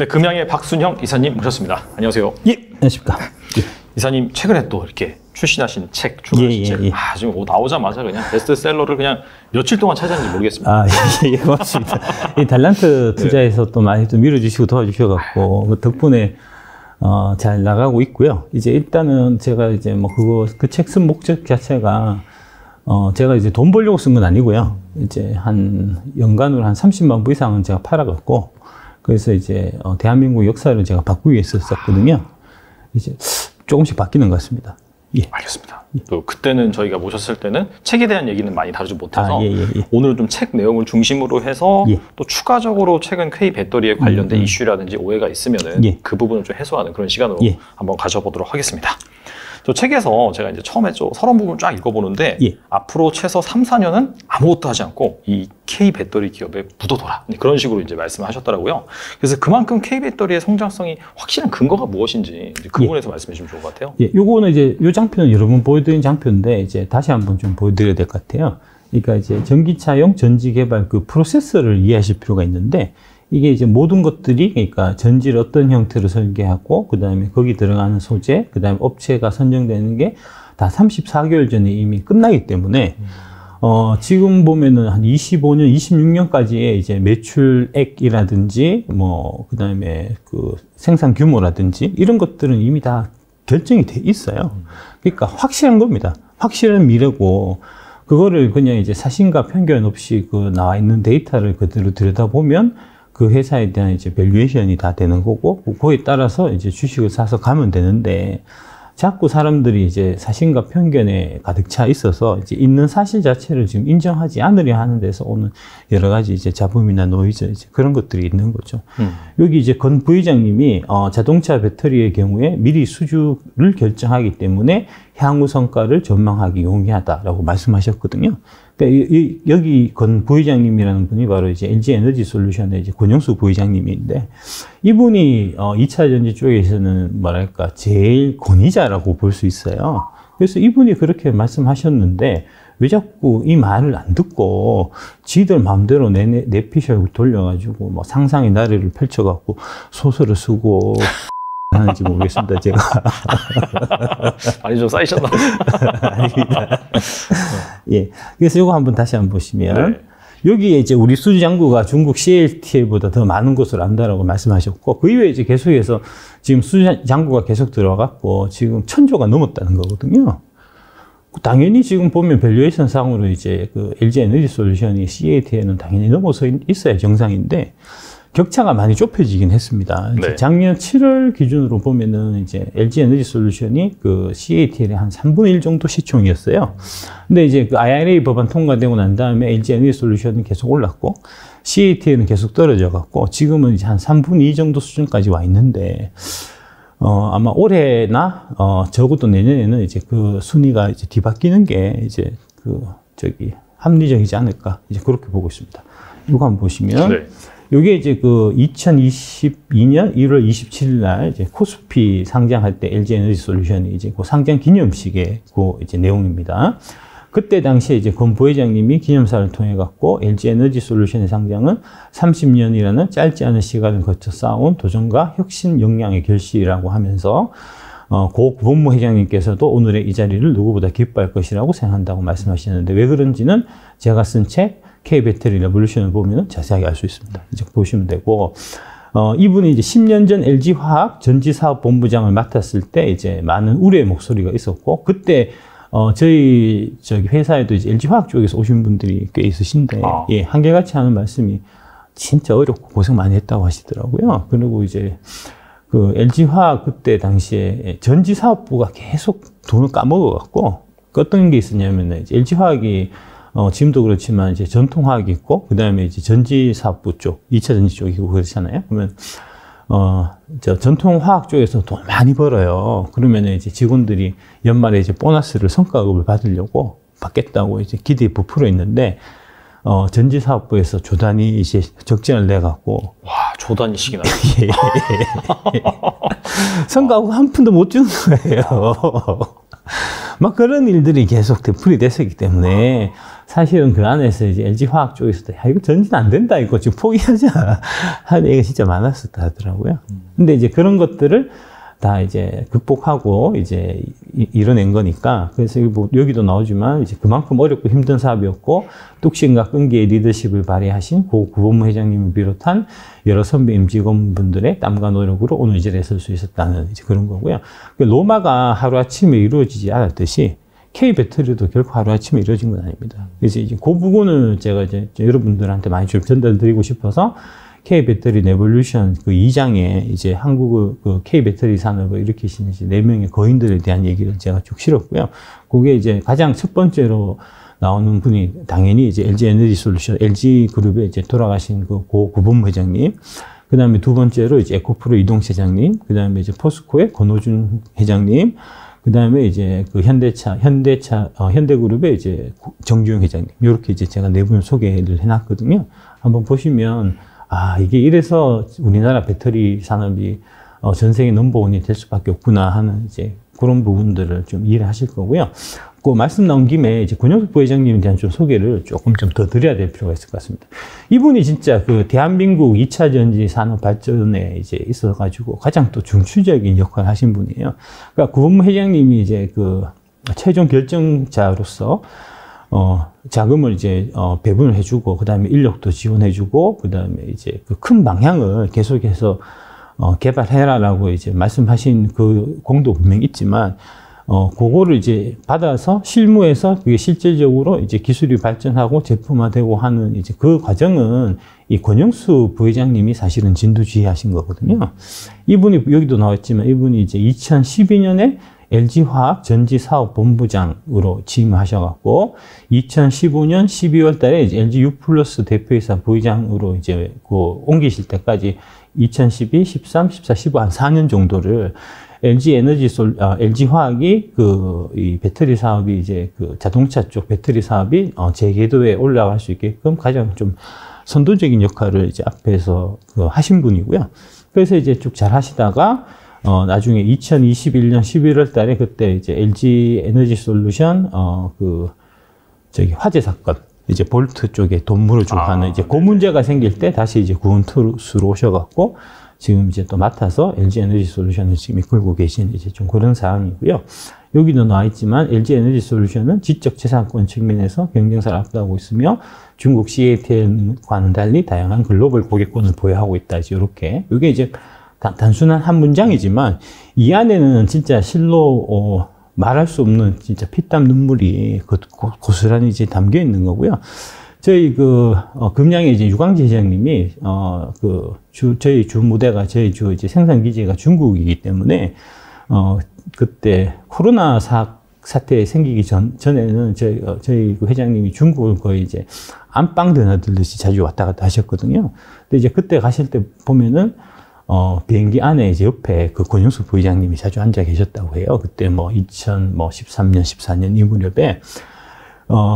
네, 금양의 박순형 이사님 모셨습니다. 안녕하세요. 예, 안녕하십니까. 예. 이사님 최근에 또 이렇게 출신하신 책, 출간하신 책, 지금 나오자마자 그냥 베스트셀러를 그냥 며칠 동안 차지하는지 모르겠습니다. 예, 고맙습니다. 이 달란트 투자에서 또 많이 또 밀어주시고 도와주셔갖고 그 덕분에 잘 나가고 있고요. 이제 일단은 제가 이제 뭐 그 책 쓴 목적 자체가 제가 이제 돈 벌려고 쓴 건 아니고요. 이제 연간으로 한 30만 부 이상은 제가 팔아갖고 그래서 이제 대한민국 역사를 제가 바꾸기 위해 썼었거든요. 이제 조금씩 바뀌는 것 같습니다. 예. 알겠습니다. 또 그때는 저희가 모셨을 때는 책에 대한 얘기는 많이 다루지 못해서 오늘은 좀 책 내용을 중심으로 해서 또 추가적으로 최근 K 배터리에 관련된 이슈라든지 오해가 있으면은 그 부분을 좀 해소하는 그런 시간으로 한번 가져보도록 하겠습니다. 저 책에서 제가 이제 처음에 서론 부분 쫙 읽어보는데 앞으로 최소 3, 4년은 아무것도 하지 않고 이 K 배터리 기업에 묻어둬라 그런 식으로 이제 말씀하셨더라고요. 그래서 그만큼 K 배터리의 성장성이 확실한 근거가 무엇인지 그 부분에서 말씀해 주시면 좋을 것 같아요. 요거는 이제 요 장표는 여러 번 보여드린 장표인데 이제 다시 한번 좀 보여드려야 될 것 같아요. 그러니까 이제 전기차용 전지 개발 그 프로세서를 이해하실 필요가 있는데 이게 이제 모든 것들이 그러니까 전지를 어떤 형태로 설계하고 그 다음에 거기 들어가는 소재 그 다음에 업체가 선정되는 게 다 34개월 전에 이미 끝나기 때문에 지금 보면은 한 25년 26년까지의 이제 매출액이라든지 뭐 그 다음에 그 생산 규모라든지 이런 것들은 이미 다 결정이 돼 있어요. 그러니까 확실한 겁니다. 확실한 미래고 그거를 그냥 이제 사심과 편견 없이 그 나와 있는 데이터를 그대로 들여다보면 그 회사에 대한 이제 밸류에이션이 다 되는 거고, 그거에 따라서 이제 주식을 사서 가면 되는데, 자꾸 사람들이 이제 사심과 편견에 가득 차 있어서 이제 있는 사실 자체를 지금 인정하지 않으려 하는 데서 오는 여러 가지 이제 잡음이나 노이즈 이제 그런 것들이 있는 거죠. 여기 이제 건 부회장님이 자동차 배터리의 경우에 미리 수주를 결정하기 때문에 향후 성과를 전망하기 용이하다라고 말씀하셨거든요. 그러니까 여기 건 부회장님이라는 분이 바로 이제 LG 에너지 솔루션의 이제 권영수 부회장님인데 이분이 2차 전지 쪽에서는 뭐랄까 제일 권위자라고 볼 수 있어요. 그래서 이분이 그렇게 말씀하셨는데 왜 자꾸 이 말을 안 듣고 지들 마음대로 내피셜 돌려가지고 뭐 상상의 나래를 펼쳐갖고 소설을 쓰고 하는지 모르겠습니다, 제가. 많이 좀 쌓이셨나? 아닙니다. 예. 그래서 이거 한번 다시 한번 보시면, 여기에 이제 우리 수주 잔고가 중국 CATL보다 더 많은 것을 안다라고 말씀하셨고, 그 이후에 이제 계속해서 지금 수주 잔고가 계속 들어갔고, 지금 1000조가 넘었다는 거거든요. 당연히 지금 보면 밸류에이션 상으로 이제 그 LG 에너지 솔루션이 CATL은 당연히 넘어서 있어야 정상인데, 격차가 많이 좁혀지긴 했습니다. 이제 작년 7월 기준으로 보면은 이제 LG 에너지 솔루션이 그 CATL의 한 3분의 1 정도 시총이었어요. 근데 이제 그 IRA 법안 통과되고 난 다음에 LG 에너지 솔루션은 계속 올랐고 CATL은 계속 떨어져 갖고 지금은 이제 한 3분의 2 정도 수준까지 와 있는데 아마 올해나 적어도 내년에는 이제 그 순위가 이제 뒤바뀌는 게 이제 합리적이지 않을까 이제 그렇게 보고 있습니다. 이거 한번 보시면 요게 이제 그 2022년 1월 27일 날 이제 코스피 상장할 때 LG 에너지 솔루션이 이제 그 상장 기념식의 그 이제 내용입니다. 그때 당시에 이제 권 부회장님이 기념사를 통해 갖고 LG 에너지 솔루션의 상장은 30년이라는 짧지 않은 시간을 거쳐 쌓아온 도전과 혁신 역량의 결실이라고 하면서 고 법무 회장님께서도 오늘의 이 자리를 누구보다 기뻐할 것이라고 생각한다고 말씀하시는데 왜 그런지는 제가 쓴 책 K 배터리 레볼루션을 보면 자세하게 알 수 있습니다. 이제 보시면 되고, 이분이 이제 10년 전 LG 화학 전지 사업 본부장을 맡았을 때 이제 많은 우려의 목소리가 있었고, 그때 저희 회사에도 이제 LG 화학 쪽에서 오신 분들이 꽤 있으신데, 예, 한결같이 하는 말씀이 진짜 어렵고 고생 많이 했다고 하시더라고요. 그리고 이제 그 LG 화학 그때 당시에 전지 사업부가 계속 돈을 까먹어갖고, 어떤 게 있었냐면 이제 LG 화학이 지금도 그렇지만 이제 전통화학이 있고 그다음에 이제 전지사업부 쪽, 2차 전지 쪽이고 그렇잖아요. 그러면 전통화학 쪽에서 돈 많이 벌어요. 그러면 이제 직원들이 연말에 이제 보너스를 성과급을 받겠다고 이제 기대에 부풀어 있는데 전지사업부에서 조단위 이제 적진을 내 갖고 조단위식이나 성과급 한 푼도 못 주는 거예요. 막 그런 일들이 계속 되풀이 됐었기 때문에 사실은 그 안에서 이제 LG화학 쪽에서도 야, 이거 전진 안 된다, 이거 지금 포기하자 하는 얘기가 진짜 많았었다 하더라고요. 근데 이제 그런 것들을 다 이제 극복하고 이제 이뤄낸 거니까, 그래서 뭐 여기도 나오지만 이제 그만큼 어렵고 힘든 사업이었고, 뚝심과 끈기의 리더십을 발휘하신 고 구본무 회장님을 비롯한 여러 선배 임직원분들의 땀과 노력으로 오늘 이 자리에 설 수 있었다는 이제 그런 거고요. 로마가 하루아침에 이루어지지 않았듯이 K배터리도 결코 하루아침에 이루어진 건 아닙니다. 그래서 이제 그 부분을 제가 이제 여러분들한테 많이 좀 전달드리고 싶어서 K배터리 네볼루션 그 2장에 이제 한국의 그 K배터리 산업을 일으키신 이제 4명의 거인들에 대한 얘기를 제가 쭉 실었고요. 그게 이제 가장 첫 번째로 나오는 분이 당연히 이제 LG 에너지 솔루션, LG 그룹에 이제 돌아가신 그 고 구본무 회장님. 그 다음에 두 번째로 이제 에코프로 이동채 회장님. 그 다음에 이제 포스코의 권호준 회장님. 그 다음에 이제 그 현대그룹의 이제 정주영 회장님. 이렇게 이제 제가 4분을 소개를 해놨거든요. 한번 보시면, 아, 이게 이래서 우리나라 배터리 산업이 전 세계 넘버원이 될 수밖에 없구나 하는 이제 그런 부분들을 좀 이해를 하실 거고요. 그 말씀 나온 김에 이제 권영숙 부회장님에 대한 좀 소개를 조금 좀 더 드려야 될 필요가 있을 것 같습니다. 이분이 진짜 그 대한민국 2차 전지 산업 발전에 이제 있어가지고 가장 또 중추적인 역할을 하신 분이에요. 그러니까 구본무 회장님이 이제 그 최종 결정자로서 자금을 이제 배분을 해주고, 그 다음에 인력도 지원해주고, 그 다음에 이제 그 큰 방향을 계속해서 개발해라라고 이제 말씀하신 그 공도 분명히 있지만, 그거를 이제 받아서 실무에서 그게 실질적으로 이제 기술이 발전하고 제품화되고 하는 이제 그 과정은 이 권영수 부회장님이 사실은 진두지휘하신 거거든요. 이분이 여기도 나왔지만 이분이 이제 2012년에 LG화학 전지사업본부장으로 취임하셔갖고 2015년 12월 달에 이제 LG U+ 대표이사 부의장으로 이제 그 옮기실 때까지 2012, 13, 14, 15 한 4년 정도를 LG화학이 이 배터리 사업이 이제 그 자동차 쪽 배터리 사업이 재궤도에 올라갈 수 있게끔 가장 좀 선도적인 역할을 이제 앞에서 하신 분이고요. 그래서 이제 쭉 잘 하시다가 나중에 2021년 11월 달에 그때 이제 LG 에너지 솔루션 화재 사건 이제 볼트 쪽에 돈 물어주고 하는 이제 그 문제가 생길 때 다시 이제 구원투수로 오셔갖고 지금 이제 또 맡아서 LG 에너지 솔루션을 지금 이끌고 계신 이제 좀 그런 상황이고요. 여기도 나와 있지만 LG 에너지 솔루션은 지적 재산권 측면에서 경쟁사를 앞두고 있으며 중국 CATL과는 달리 다양한 글로벌 고객권을 보유하고 있다. 이제 이렇게 이게 이제 단순한 한 문장이지만 이 안에는 진짜 실로 말할 수 없는 진짜 피땀 눈물이 고스란히 이제 담겨 있는 거고요. 저희 금양의 이제 유광재 회장님이 저희 주 무대가 저희 주 이제 생산 기지가 중국이기 때문에 그때 코로나 사태 생기기 전에는 저희 그 회장님이 중국을 거의 이제 안방 드나들듯이 자주 왔다 갔다 하셨거든요. 근데 이제 그때 가실 때 보면은 비행기 안에 이제 옆에 그 권영수 부회장님이 자주 앉아 계셨다고 해요. 그때 2013년, 14년 이 무렵에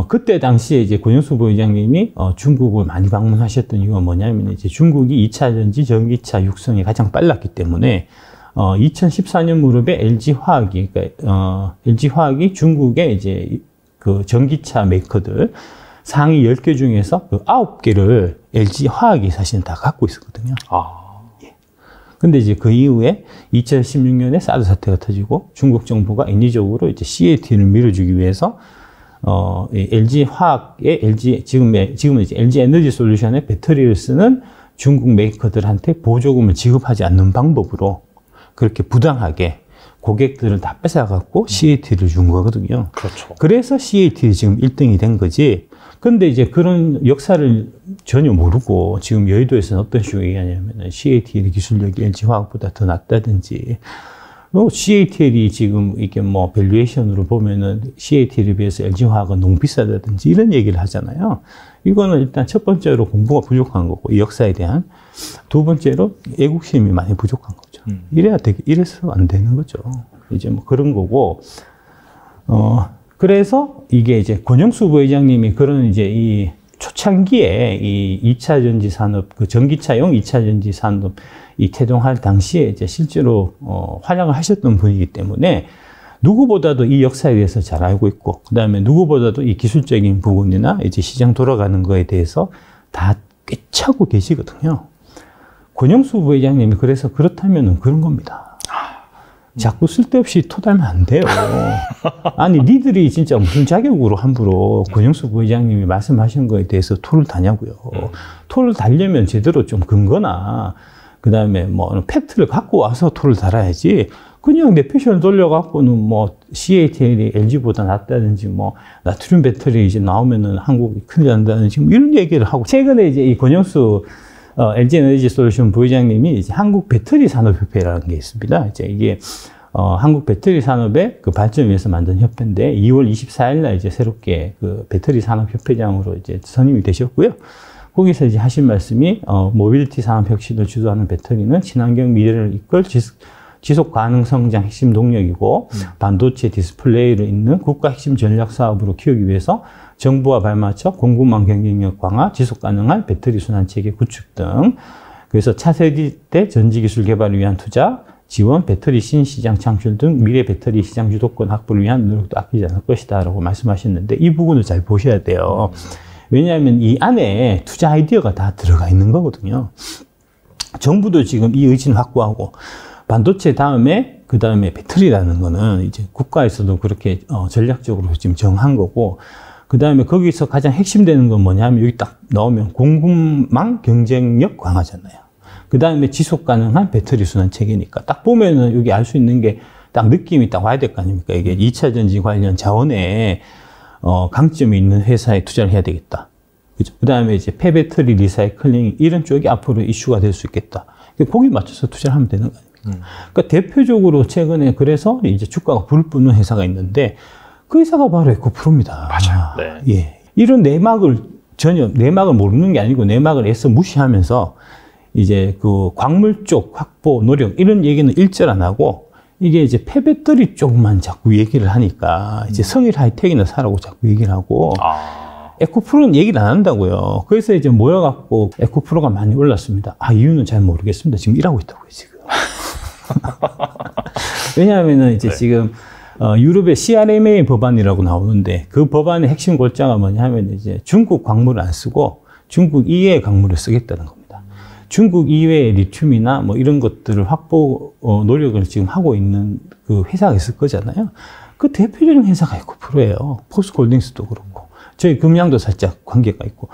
그때 당시에 이제 권영수 부회장님이 중국을 많이 방문하셨던 이유가 뭐냐면 이제 중국이 2차 전지 전기차 육성이 가장 빨랐기 때문에 2014년 무렵에 LG화학이 중국의 이제 그 전기차 메이커들 상위 10개 중에서 그 9개를 LG화학이 사실은 다 갖고 있었거든요. 근데 이제 그 이후에 2016년에 사드 사태가 터지고 중국 정부가 인위적으로 이제 CAT를 밀어주기 위해서 LG화학의 지금은 이제 LG 에너지 솔루션의 배터리를 쓰는 중국 메이커들한테 보조금을 지급하지 않는 방법으로 그렇게 부당하게 고객들을 다 뺏어갖고 CAT를 준 거거든요. 그렇죠. 그래서 CAT 지금 1등이 된 거지. 근데 이제 그런 역사를 전혀 모르고 지금 여의도에서는 어떤 식으로 얘기하냐면 CATL 기술력이 LG화학보다 더 낫다든지 CATL이 지금 이게 밸류에이션으로 보면은 CATL에 비해서 LG화학은 너무 비싸다든지 이런 얘기를 하잖아요. 이거는 일단 첫 번째로 공부가 부족한 거고 이 역사에 대한 두 번째로 애국심이 많이 부족한 거죠. 이래서 안 되는 거죠. 이제 그런 거고 그래서 이게 이제 권영수 부회장님이 그런 이제 이 초창기에 이 2차 전지 산업, 그 전기차용 2차 전지 산업 이 태동할 당시에 이제 실제로 활약을 하셨던 분이기 때문에 누구보다도 이 역사에 대해서 잘 알고 있고, 그 다음에 누구보다도 이 기술적인 부분이나 이제 시장 돌아가는 거에 대해서 다 꿰차고 계시거든요. 권영수 부회장님이 그래서 그렇다면은 그런 겁니다. 자꾸 쓸데없이 토달면 안 돼요. 아니, 니들이 진짜 무슨 자격으로 함부로 권영수 부회장님이 말씀하신 거에 대해서 토를 다냐고요. 토를 달려면 제대로 좀 근거나, 그 다음에 뭐, 팩트를 갖고 와서 토를 달아야지, 그냥 내 패션을 돌려갖고는 뭐, CATL이 LG보다 낫다든지, 뭐, 나트륨 배터리 이제 나오면은 한국이 큰일 난다든지, 뭐 이런 얘기를 하고, 최근에 이제 이 권영수 LG 에너지 솔루션 부회장님이 이제 한국 배터리 산업협회라는 게 있습니다. 이제 이게 한국 배터리 산업의 그 발전을 위해서 만든 협회인데 2월 24일 날 이제 새롭게 그 배터리 산업협회장으로 이제 선임이 되셨고요. 거기서 이제 하신 말씀이 모빌리티 산업 혁신을 주도하는 배터리는 친환경 미래를 이끌 지속 가능 성장 핵심 동력이고 반도체 디스플레이를 잇는 국가 핵심 전략 사업으로 키우기 위해서 정부와 발맞춰 공급망 경쟁력 강화, 지속 가능한 배터리 순환 체계 구축 등, 그래서 차세대 전지 기술 개발을 위한 투자, 지원, 배터리 신시장 창출 등 미래 배터리 시장 주도권 확보를 위한 노력도 아끼지 않을 것이다라고 말씀하셨는데 이 부분을 잘 보셔야 돼요. 왜냐하면 이 안에 투자 아이디어가 다 들어가 있는 거거든요. 정부도 지금 이 의지는 확보하고 반도체 다음에 그 다음에 배터리라는 거는 이제 국가에서도 그렇게 전략적으로 지금 정한 거고, 그 다음에 거기서 가장 핵심되는 건 뭐냐면 여기 딱 나오면 공급망 경쟁력 강화잖아요. 그 다음에 지속 가능한 배터리 순환 체계니까 딱 보면은 여기 알 수 있는 게 딱 느낌이 딱 와야 될 거 아닙니까? 이게 2차 전지 관련 자원에 강점이 있는 회사에 투자를 해야 되겠다. 그죠? 그 다음에 이제 폐배터리 리사이클링 이런 쪽이 앞으로 이슈가 될 수 있겠다. 거기 맞춰서 투자를 하면 되는 거 아닙니까? 그러니까 대표적으로 최근에 그래서 이제 주가가 불을 뿜는 회사가 있는데 그 회사가 바로 에코프로입니다. 맞아요. 네. 예. 이런 내막을 전혀 내막을 모르는 게 아니고 내막을 애써 무시하면서 이제 그 광물 쪽 확보 노력 이런 얘기는 일절 안 하고 이게 이제 폐배터리 쪽만 자꾸 얘기를 하니까 이제 성일 하이텍이나 사라고 자꾸 얘기를 하고 에코프로는 얘기를 안 한다고요. 그래서 이제 모여갖고 에코프로가 많이 올랐습니다. 이유는 잘 모르겠습니다. 지금 일하고 있다고요, 지금. 왜냐하면은 이제 지금 유럽의 CRMA 법안이라고 나오는데 그 법안의 핵심 골자가 뭐냐면 이제 중국 광물을 안 쓰고 중국 이외의 광물을 쓰겠다는 겁니다. 중국 이외의 리튬이나 뭐 이런 것들을 확보 노력을 지금 하고 있는 그 회사가 있을 거잖아요. 그 대표적인 회사가 에코프로예요. 포스코홀딩스도 그렇고 저희 금양도 살짝 관계가 있고.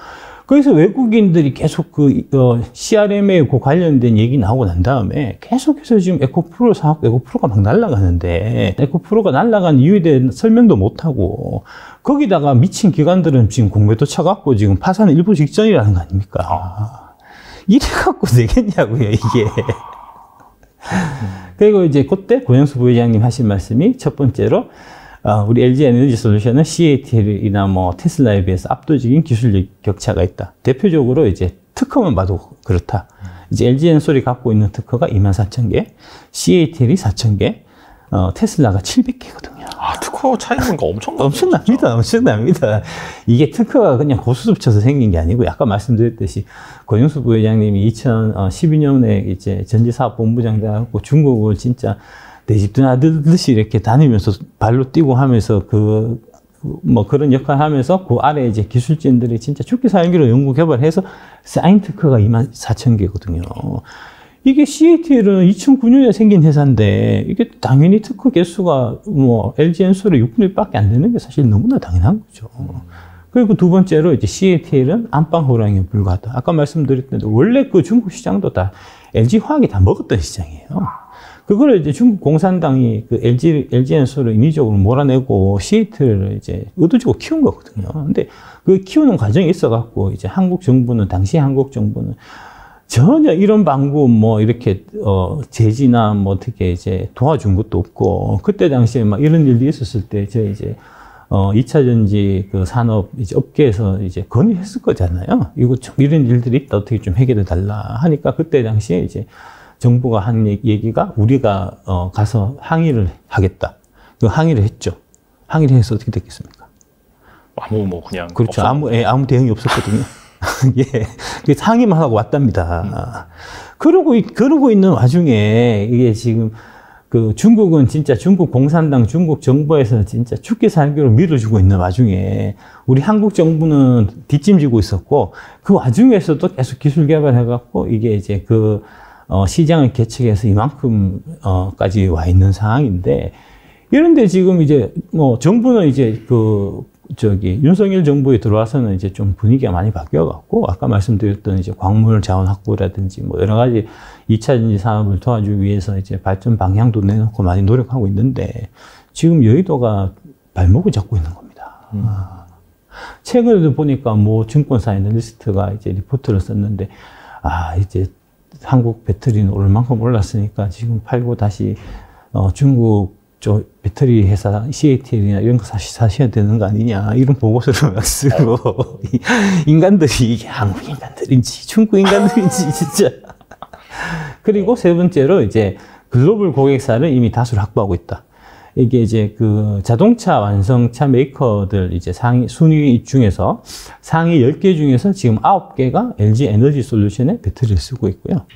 그래서 외국인들이 계속 그 CRM에 그 관련된 얘기 나오고 난 다음에 계속해서 지금 에코프로 사갖고 에코프로가 막 날아가는데 에코프로가 날아간 이유에 대한 설명도 못하고 거기다가 미친 기관들은 지금 공매도 쳐갖고 지금 파산 일부 직전이라는 거 아닙니까? 이래갖고 되겠냐고요, 이게. 그리고 이제 그때 고영수 부회장님 하신 말씀이 첫 번째로 우리 LG 에너지 솔루션은 CATL이나 뭐 테슬라에 비해서 압도적인 기술력 격차가 있다. 대표적으로 이제 특허만 봐도 그렇다. 이제 LG 엔솔이 갖고 있는 특허가 24,000개, CATL이 4,000개, 테슬라가 700개거든요. 특허 차이는 거 엄청납니다. 엄청납니다. 이게 특허가 그냥 고수습 쳐서 생긴 게 아니고, 아까 말씀드렸듯이, 권영수 부회장님이 2012년에 이제 전지사업본부장 돼갖고 중국을 진짜 내 집 드나들듯이 이렇게 다니면서 발로 뛰고 하면서 뭐 그런 역할을 하면서 그 아래 이제 기술진들이 진짜 죽기 살기로 연구 개발해서 쌓인 특허가 24,000개거든요. 이게 CATL은 2009년에 생긴 회사인데 이게 당연히 특허 개수가 뭐 LG 엔솔의 6분의 1밖에 안 되는 게 사실 너무나 당연한 거죠. 그리고 두 번째로 이제 CATL은 안방 호랑이에 불과하다. 아까 말씀드렸는데 원래 그 중국 시장도 다 LG 화학이 다 먹었던 시장이에요. 그거를 이제 중국 공산당이 그 LG 엔솔을 인위적으로 몰아내고 CATL을 이제 의도적으로 키운 거거든요. 근데 그 키우는 과정이 있어갖고 이제 당시 한국 정부는 전혀 이런 방구 뭐 이렇게 제지나 뭐 어떻게 이제 도와준 것도 없고, 그때 당시에 막 이런 일이 있었을 때 저 이제 2차 전지 그 산업 이제 업계에서 이제 건의했을 거잖아요. 이거 좀 이런 일들이 있다, 어떻게 좀 해결해 달라 하니까 그때 당시에 이제 정부가 한 얘기가 우리가 가서 항의를 하겠다. 그 항의를 했죠. 항의를 해서 어떻게 됐겠습니까? 그냥 그렇죠. 아무 대응이 없었거든요. 예. 그래서 항의만 하고 왔답니다. 그러고 있는 와중에 이게 지금 그 중국은 진짜 중국 공산당, 중국 정부에서 진짜 죽기 살기로 밀어주고 있는 와중에 우리 한국 정부는 뒷짐지고 있었고 그 와중에서도 계속 기술 개발해갖고 이게 이제 그 시장을 개척해서 이만큼까지 와 있는 상황인데 이런데 지금 이제 뭐 정부는 이제 윤석열 정부에 들어와서는 이제 좀 분위기가 많이 바뀌어갖고 아까 말씀드렸던 이제 광물 자원 확보라든지 뭐 여러 가지 2차 전지 사업을 도와주기 위해서 이제 발전 방향도 내놓고 많이 노력하고 있는데 지금 여의도가 발목을 잡고 있는 겁니다. 최근에도 보니까 뭐 증권사 애널리스트가 이제 리포트를 썼는데 이제 한국 배터리는 오를 만큼 올랐으니까 지금 팔고 다시 중국 배터리 회사 CATL이나 이런 거 사셔야 되는 거 아니냐 이런 보고서를 막 쓰고 인간들이 이게 한국 인간들인지 중국 인간들인지 진짜. 그리고 세 번째로 이제 글로벌 고객사를 이미 다수를 확보하고 있다. 이게 이제 그 자동차 완성차 메이커들 이제 순위 중에서 상위 10개 중에서 지금 9개가 LG 에너지 솔루션의 배터리를 쓰고 있고요.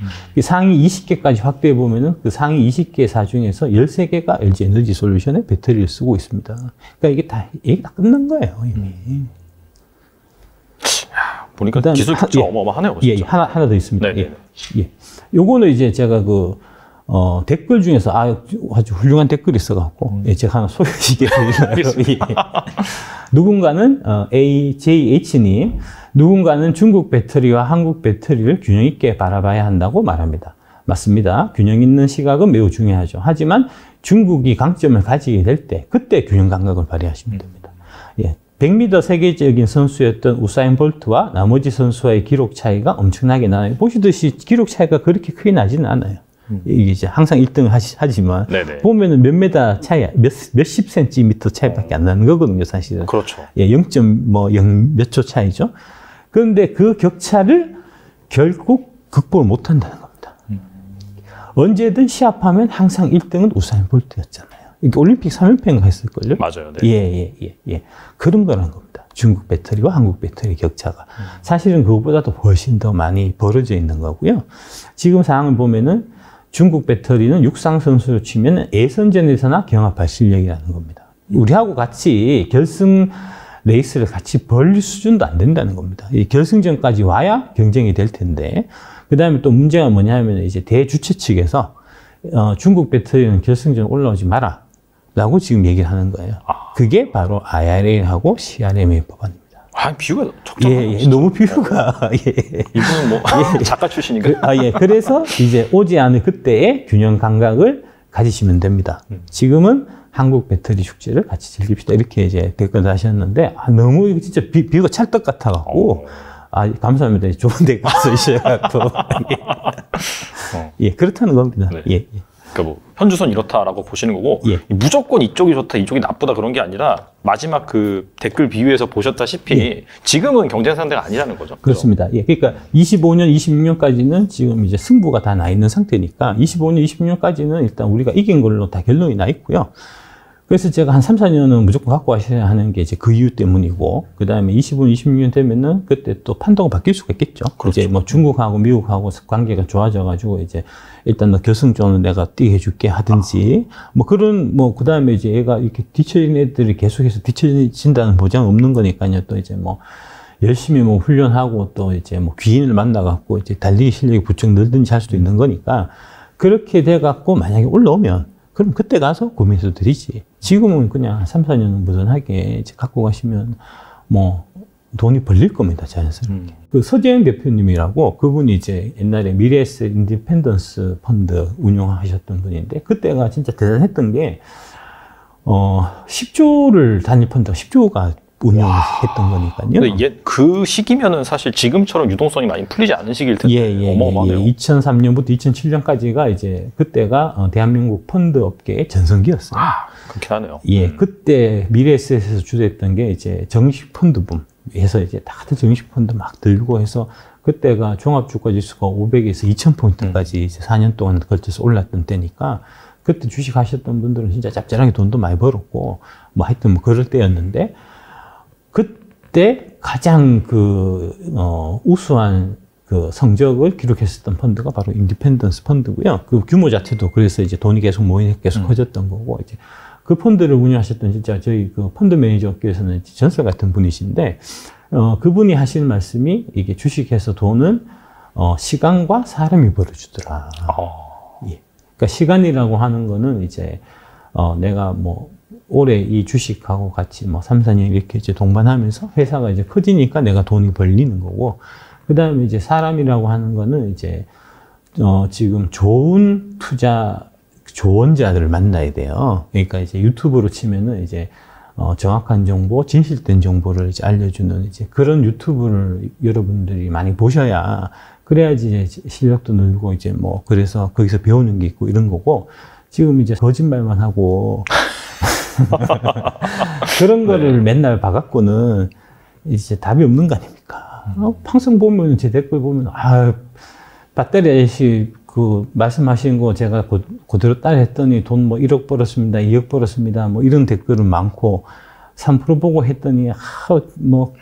상위 20개까지 확대해 보면은 그 상위 20개사 중에서 13개가 LG 에너지 솔루션의 배터리를 쓰고 있습니다. 그러니까 이게 다 끝난 거예요, 이미. 보니까 기술 격차 어마어마하네요. 예, 하나 더 있습니다. 예. 요거는 이제 제가 댓글 중에서 아주 훌륭한 댓글이 있어갖고 제가 하나 소개시켜드리려고. 누군가는 AJH님 누군가는 중국 배터리와 한국 배터리를 균형 있게 바라봐야 한다고 말합니다. 맞습니다. 균형 있는 시각은 매우 중요하죠. 하지만 중국이 강점을 가지게 될 때 그때 균형 감각을 발휘하시면 됩니다. 예. 100m 세계적인 선수였던 우사인 볼트와 나머지 선수와의 기록 차이가 엄청나게 나요. 보시듯이 기록 차이가 그렇게 크게 나지는 않아요. 이게 이제 항상 1등을 하지만 네네. 보면은 몇 메다 차이, 몇십 센티미터 차이밖에 안 나는 거거든요, 사실은. 그렇죠. 예, 0. 몇 초 차이죠. 그런데 그 격차를 결국 극복을 못 한다는 겁니다. 언제든 시합하면 항상 1등은 우사인 볼트였잖아요. 이게 올림픽 3연패인가 했을걸요? 맞아요. 네. 예. 그런 거란 겁니다. 중국 배터리와 한국 배터리 격차가. 사실은 그것보다도 훨씬 더 많이 벌어져 있는 거고요. 지금 상황을 보면은 중국 배터리는 육상 선수로 치면 예선전에서나 경합할 실력이라는 겁니다. 우리하고 같이 결승 레이스를 같이 벌릴 수준도 안 된다는 겁니다. 이 결승전까지 와야 경쟁이 될 텐데, 그 다음에 또 문제가 뭐냐면 이제 대주최 측에서 중국 배터리는 결승전 올라오지 마라 라고 지금 얘기를 하는 거예요. 그게 바로 IRA하고 CRM의 법안입니다. 비유가 적절하네요. 예, 너무 비유가. 이분은 뭐 작가 출신인가요? 그래서 이제 오지 않을 그때의 균형 감각을 가지시면 됩니다. 지금은 한국 배터리 축제를 같이 즐깁시다. 이렇게 이제 댓글 하셨는데 너무 진짜 비유가 찰떡 같아갖고 감사합니다. 좋은 댓글 쓰셔갖고 예, 그렇다는 겁니다. 네. 예. 그러니까 뭐 현주소는 이렇다라고 보시는 거고 무조건 이쪽이 좋다, 이쪽이 나쁘다 그런 게 아니라 마지막 그 댓글 비유에서 보셨다시피 지금은 경쟁 상대가 아니라는 거죠. 그렇습니다. 예, 그러니까 25년, 26년까지는 지금 이제 승부가 다 나 있는 상태니까 25년, 26년까지는 일단 우리가 이긴 걸로 다 결론이 나 있고요. 그래서 제가 한 3, 4년은 무조건 갖고 가셔야 하는 게 이제 그 이유 때문이고, 그 다음에 25년, 26년 되면은 그때 또 판도가 바뀔 수가 있겠죠. 그렇죠. 이제 뭐 중국하고 미국하고 관계가 좋아져가지고 이제 일단 너 결승전은 내가 뛰게 해줄게 하든지, 뭐 그런, 그 다음에 이제 얘가 이렇게 뒤처진 애들이 계속해서 뒤처진다는 보장은 없는 거니까요. 또 이제 뭐 열심히 뭐 훈련하고 또 이제 뭐 귀인을 만나갖고 이제 달리기 실력이 부쩍 늘든지 할 수도 있는 거니까 그렇게 돼갖고 만약에 올라오면 그럼 그때 가서 고민해서 드리지. 지금은 그냥 3, 4년은 무던하게 이제 갖고 가시면 뭐 돈이 벌릴 겁니다, 자연스럽게. 그 서재현 대표님이라고 그분이 이제 옛날에 미래에셋 인디펜던스 펀드 운용하셨던 분인데 그때가 진짜 대단했던 게 10조를 단일 펀드가 10조가 운영했던 거니까요. 그 시기면은 사실 지금처럼 유동성이 많이 풀리지 않은 시기일 텐데 어마어마하네요. 2003년부터 2007년까지가 이제 그때가 대한민국 펀드 업계의 전성기였어요. 그렇긴 하네요. 예, 그때 미래에셋에서 주도했던 게 이제 정식 펀드붐 해서 이제 다들 정식 펀드 막 들고 해서 그때가 종합주가지수가 500에서 2000포인트까지 이제 4년 동안 걸쳐서 올랐던 때니까 그때 주식 하셨던 분들은 진짜 짭짤하게 돈도 많이 벌었고 뭐 하여튼 뭐 그럴 때였는데 그때 가장 우수한 그 성적을 기록했었던 펀드가 바로 인디펜던스 펀드고요. 그 규모 자체도 그래서 이제 돈이 계속 모이니까 계속 커졌던 거고, 이제 그 펀드를 운영하셨던 진짜 저희 그 펀드 매니저께서는 전설 같은 분이신데, 그분이 하시는 말씀이 이게 주식해서 돈은 시간과 사람이 벌어주더라. 예. 그러니까 시간이라고 하는 거는 이제 내가 뭐 올해 이 주식하고 같이 뭐 3, 4년 이렇게 이제 동반하면서 회사가 이제 커지니까 내가 돈이 벌리는 거고, 그 다음에 이제 사람이라고 하는 거는 이제 지금 좋은 투자 조언자들을 만나야 돼요. 그러니까 이제 유튜브로 치면은 이제 정확한 정보, 진실된 정보를 이제 알려주는 이제 그런 유튜브를 여러분들이 많이 보셔야, 그래야지 이제 실력도 늘고 이제 뭐 그래서 거기서 배우는 게 있고 이런 거고, 지금 이제 거짓말만 하고 그런 거를 맨날 봐갖고는 이제 답이 없는 거 아닙니까? 항상 보면 제 댓글 보면 배터리 아저씨 그 말씀하시는 거 제가 그대로 따라했더니 돈 뭐 1억 벌었습니다, 2억 벌었습니다, 뭐 이런 댓글은 많고, 3% 보고 했더니 뭐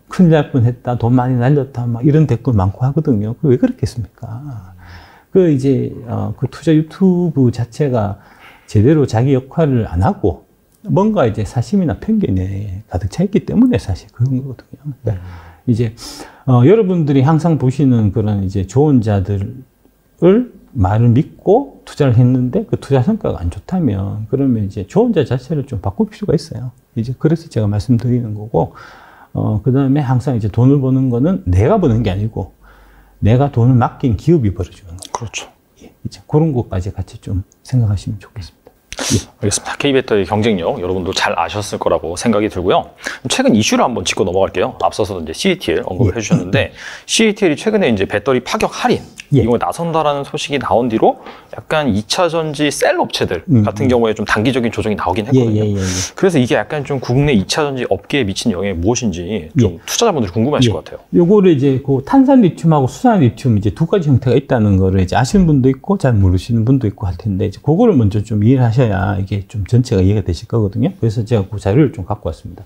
큰일 날 뻔했다, 돈 많이 날렸다, 막 이런 댓글 많고 하거든요. 왜 그렇겠습니까? 그 이제 그 투자 유튜브 자체가 제대로 자기 역할을 안 하고 뭔가 이제 사심이나 편견에 가득 차 있기 때문에 사실 그런 거거든요. 그러니까 이제 여러분들이 항상 보시는 그런 이제 조언자들을 말을 믿고 투자를 했는데 그 투자 성과가 안 좋다면, 그러면 이제 조언자 자체를 좀 바꿀 필요가 있어요. 이제 그래서 제가 말씀드리는 거고, 그 다음에 항상 이제 돈을 버는 거는 내가 버는 게 아니고 내가 돈을 맡긴 기업이 벌어주는 거예요. 그렇죠. 예, 이제 그런 것까지 같이 좀 생각하시면 좋겠습니다. 예. 알겠습니다. K배터리 경쟁력 여러분도 잘 아셨을 거라고 생각이 들고요. 최근 이슈를 한번 짚고 넘어갈게요. 앞서서 이제 CATL 언급을 해주셨는데, CATL이 최근에 이제 배터리 파격 할인 이걸 나선다라는 소식이 나온 뒤로 약간 2차 전지 셀 업체들 같은 경우에 좀 단기적인 조정이 나오긴 했거든요. 그래서 이게 약간 좀 국내 2차 전지 업계에 미친 영향이 무엇인지 좀 투자자분들이 궁금해하실 것 같아요. 요거를 이제 그 탄산 리튬하고 수산 리튬 이제 두 가지 형태가 있다는 거를 이제 아시는 분도 있고 잘 모르시는 분도 있고 할 텐데, 이제 그거를 먼저 좀 이해를 하셔야 이게 좀 전체가 이해가 되실 거거든요. 그래서 제가 그 자료를 좀 갖고 왔습니다.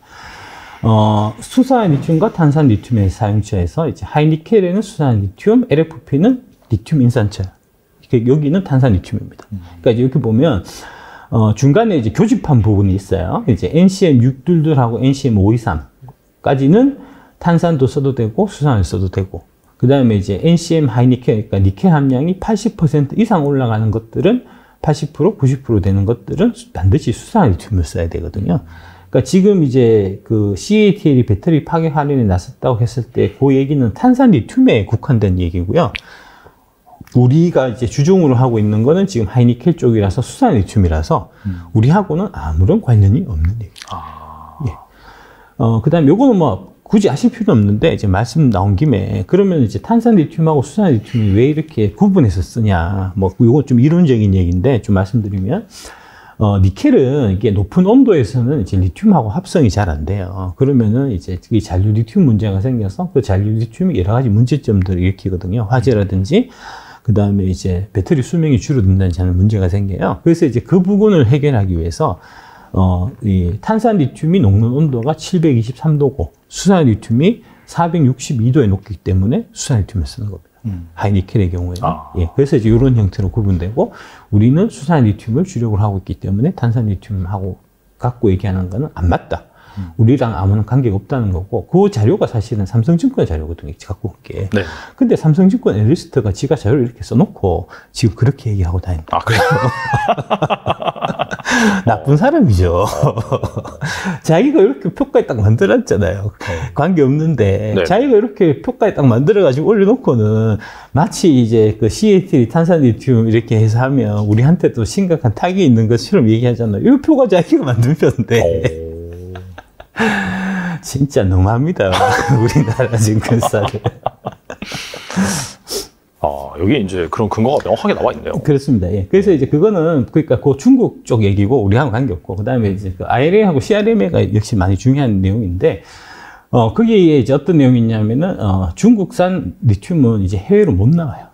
수산 리튬과 탄산 리튬의 사용처에서 이제 하이니켈에는 수산 리튬, LFP는 리튬 인산철, 여기는 탄산 리튬입니다. 그러니까 이렇게 보면 중간에 이제 교집합 부분이 있어요. 이제 NCM 622하고 NCM 523까지는 탄산도 써도 되고 수산을 써도 되고, 그 다음에 이제 NCM 하이니켈, 그러니까 니켈 함량이 80% 이상 올라가는 것들은 80%, 90% 되는 것들은 반드시 수산 리튬을 써야 되거든요. 그러니까 지금 이제 그 CATL이 배터리 파격 할인에 나섰다고 했을 때 그 얘기는 탄산 리튬에 국한된 얘기고요. 우리가 이제 주종으로 하고 있는 거는 지금 하이니켈 쪽이라서 수산 리튬이라서 우리하고는 아무런 관련이 없는 얘기죠. 예. 그 다음에 요거는 뭐 굳이 아실 필요는 없는데, 이제 말씀 나온 김에 그러면 이제 탄산 리튬하고 수산 리튬이 왜 이렇게 구분해서 쓰냐, 뭐 요건 좀 이론적인 얘기인데 좀 말씀드리면, 니켈은 이게 높은 온도에서는 이제 리튬하고 합성이 잘 안 돼요. 그러면은 이제 이 잔류 리튬 문제가 생겨서 그 잔류 리튬이 여러 가지 문제점들을 일으키거든요. 화재라든지, 그 다음에 이제 배터리 수명이 줄어든다는 문제가 생겨요. 그래서 이제 그 부분을 해결하기 위해서, 이 탄산 리튬이 녹는 온도가 723도고, 수산 리튬이 462도에 녹기 때문에 수산 리튬을 쓰는 겁니다. 하이니켈의 경우에는. 예, 그래서 이제 이런 형태로 구분되고, 우리는 수산 리튬을 주력을 하고 있기 때문에 탄산 리튬하고 갖고 얘기하는 거는 안 맞다. 우리랑 아무런 관계가 없다는 거고, 그 자료가 사실은 삼성증권 자료거든요, 갖고 온 게. 네. 근데 삼성증권 애널리스트가 지가 자료를 이렇게 써놓고 지금 그렇게 얘기하고 다닌다. 아, 그래요? 나쁜 사람이죠. 자기가 이렇게 표가에 딱 만들었잖아요. 관계 없는데. 네. 자기가 이렇게 표가에 딱 만들어가지고 올려놓고는 마치 이제 그 CATL 탄산 리튬 이렇게 해서 하면 우리한테도 심각한 타격이 있는 것처럼 얘기하잖아요. 이 표가 자기가 만든 표인데. 진짜 너무합니다. 우리나라 증권사를. 여기 이제 그런 근거가 명확하게 나와 있네요. 그렇습니다. 예. 그래서 이제 그거는, 그러니까 그 중국 쪽 얘기고 우리하고 관계없고, 그 다음에 이제 그 IRA하고 CRMA가 역시 많이 중요한 내용인데, 거기에 이제 어떤 내용이 있냐면은, 중국산 리튬은 이제 해외로 못 나와요.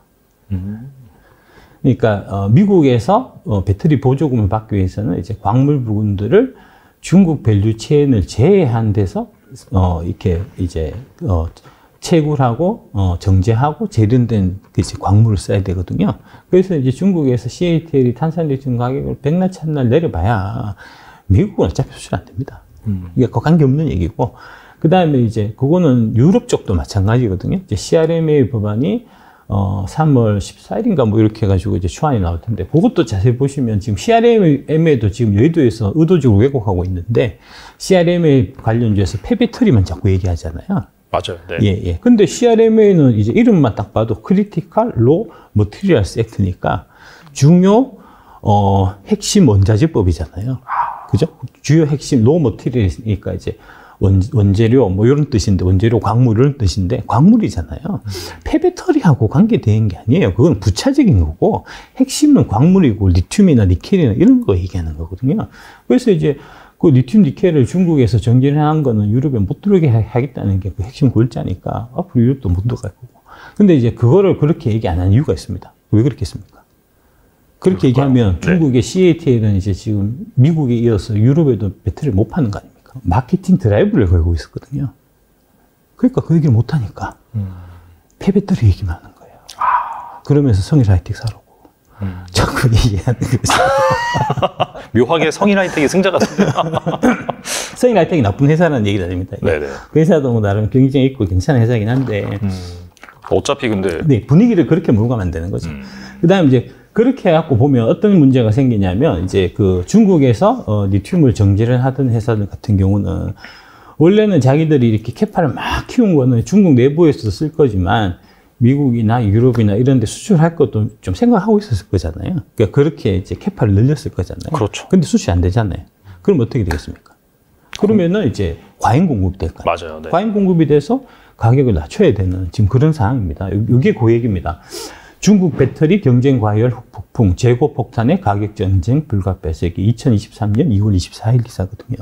그러니까, 미국에서 배터리 보조금을 받기 위해서는 이제 광물 부분들을 중국 밸류 체인을 제외한 데서, 이렇게 이제, 채굴하고 정제하고 재련된 이제 광물을 써야 되거든요. 그래서 이제 중국에서 CATL이 탄산리튬 가격을 백날 천날 내려봐야 미국은 어차피 수출 안 됩니다. 이게 관계없는 얘기고, 그 다음에 이제 그거는 유럽 쪽도 마찬가지거든요. 이제 CRMA 법안이 3월 14일인가 뭐 이렇게 해가지고 이제 초안이 나올 텐데, 그것도 자세히 보시면 지금 CRMA도 지금 여의도에서 의도적으로 왜곡하고 있는데, CRMA 관련주에서 폐배터리만 자꾸 얘기하잖아요. 맞아요. 네. 예, 예. 근데 CRMA는 이제 이름만 딱 봐도 Critical Raw Materials Act니까 중요, 핵심 원자재법이잖아요. 그죠? 주요 핵심, Raw Material이니까 이제 원재료, 뭐 이런 뜻인데, 원재료, 광물 이런 뜻인데, 광물이잖아요. 폐배터리하고 관계된 게 아니에요. 그건 부차적인 거고, 핵심은 광물이고, 리튬이나 니켈이나 이런 거 얘기하는 거거든요. 그래서 이제 그 리튬 니켈을 중국에서 정제를 한 거는 유럽에 못 들어오게 하겠다는 게 그 핵심 골자니까 앞으로 유럽도 못 들어갈 거고. 근데 이제 그거를 그렇게 얘기 안 한 이유가 있습니다. 왜 그렇게 했습니까? 그렇게 얘기하면 중국의 CATL은 이제 지금 미국에 이어서 유럽에도 배터리를 못 파는 거 아닙니까? 마케팅 드라이브를 걸고 있었거든요. 그러니까 그 얘기를 못 하니까 폐배터리 얘기만 하는 거예요. 그러면서 성일 하이텍 사라고. 자꾸 얘기하는 거죠. 묘하게 성일 하이텍이 승자 같은데. 성일 하이텍이 나쁜 회사라는 얘기는 아닙니다. 네네. 그 회사도 뭐 나름 경쟁이 있고 괜찮은 회사긴 한데. 어차피 근데. 네, 분위기를 그렇게 몰고 가면 되는 거죠. 그 다음에 이제 그렇게 해갖고 보면 어떤 문제가 생기냐면, 이제 그 중국에서 리튬을 정제를 하던 회사들 같은 경우는 원래는 자기들이 이렇게 캐파를 막 키운 거는 중국 내부에서도 쓸 거지만 미국이나 유럽이나 이런 데 수출할 것도 좀 생각하고 있었을 거잖아요. 그러니까 그렇게 이제 캐파를 늘렸을 거잖아요. 그렇죠. 근데 수출이 안 되잖아요. 그럼 어떻게 되겠습니까? 그러면은 이제 과잉 공급이 될 거예요. 맞아요. 네. 과잉 공급이 돼서 가격을 낮춰야 되는 지금 그런 상황입니다. 이게 그 얘기입니다. 중국 배터리 경쟁 과열 폭풍, 재고 폭탄의 가격 전쟁 불가 뺏기. 2023년 2월 24일 기사거든요.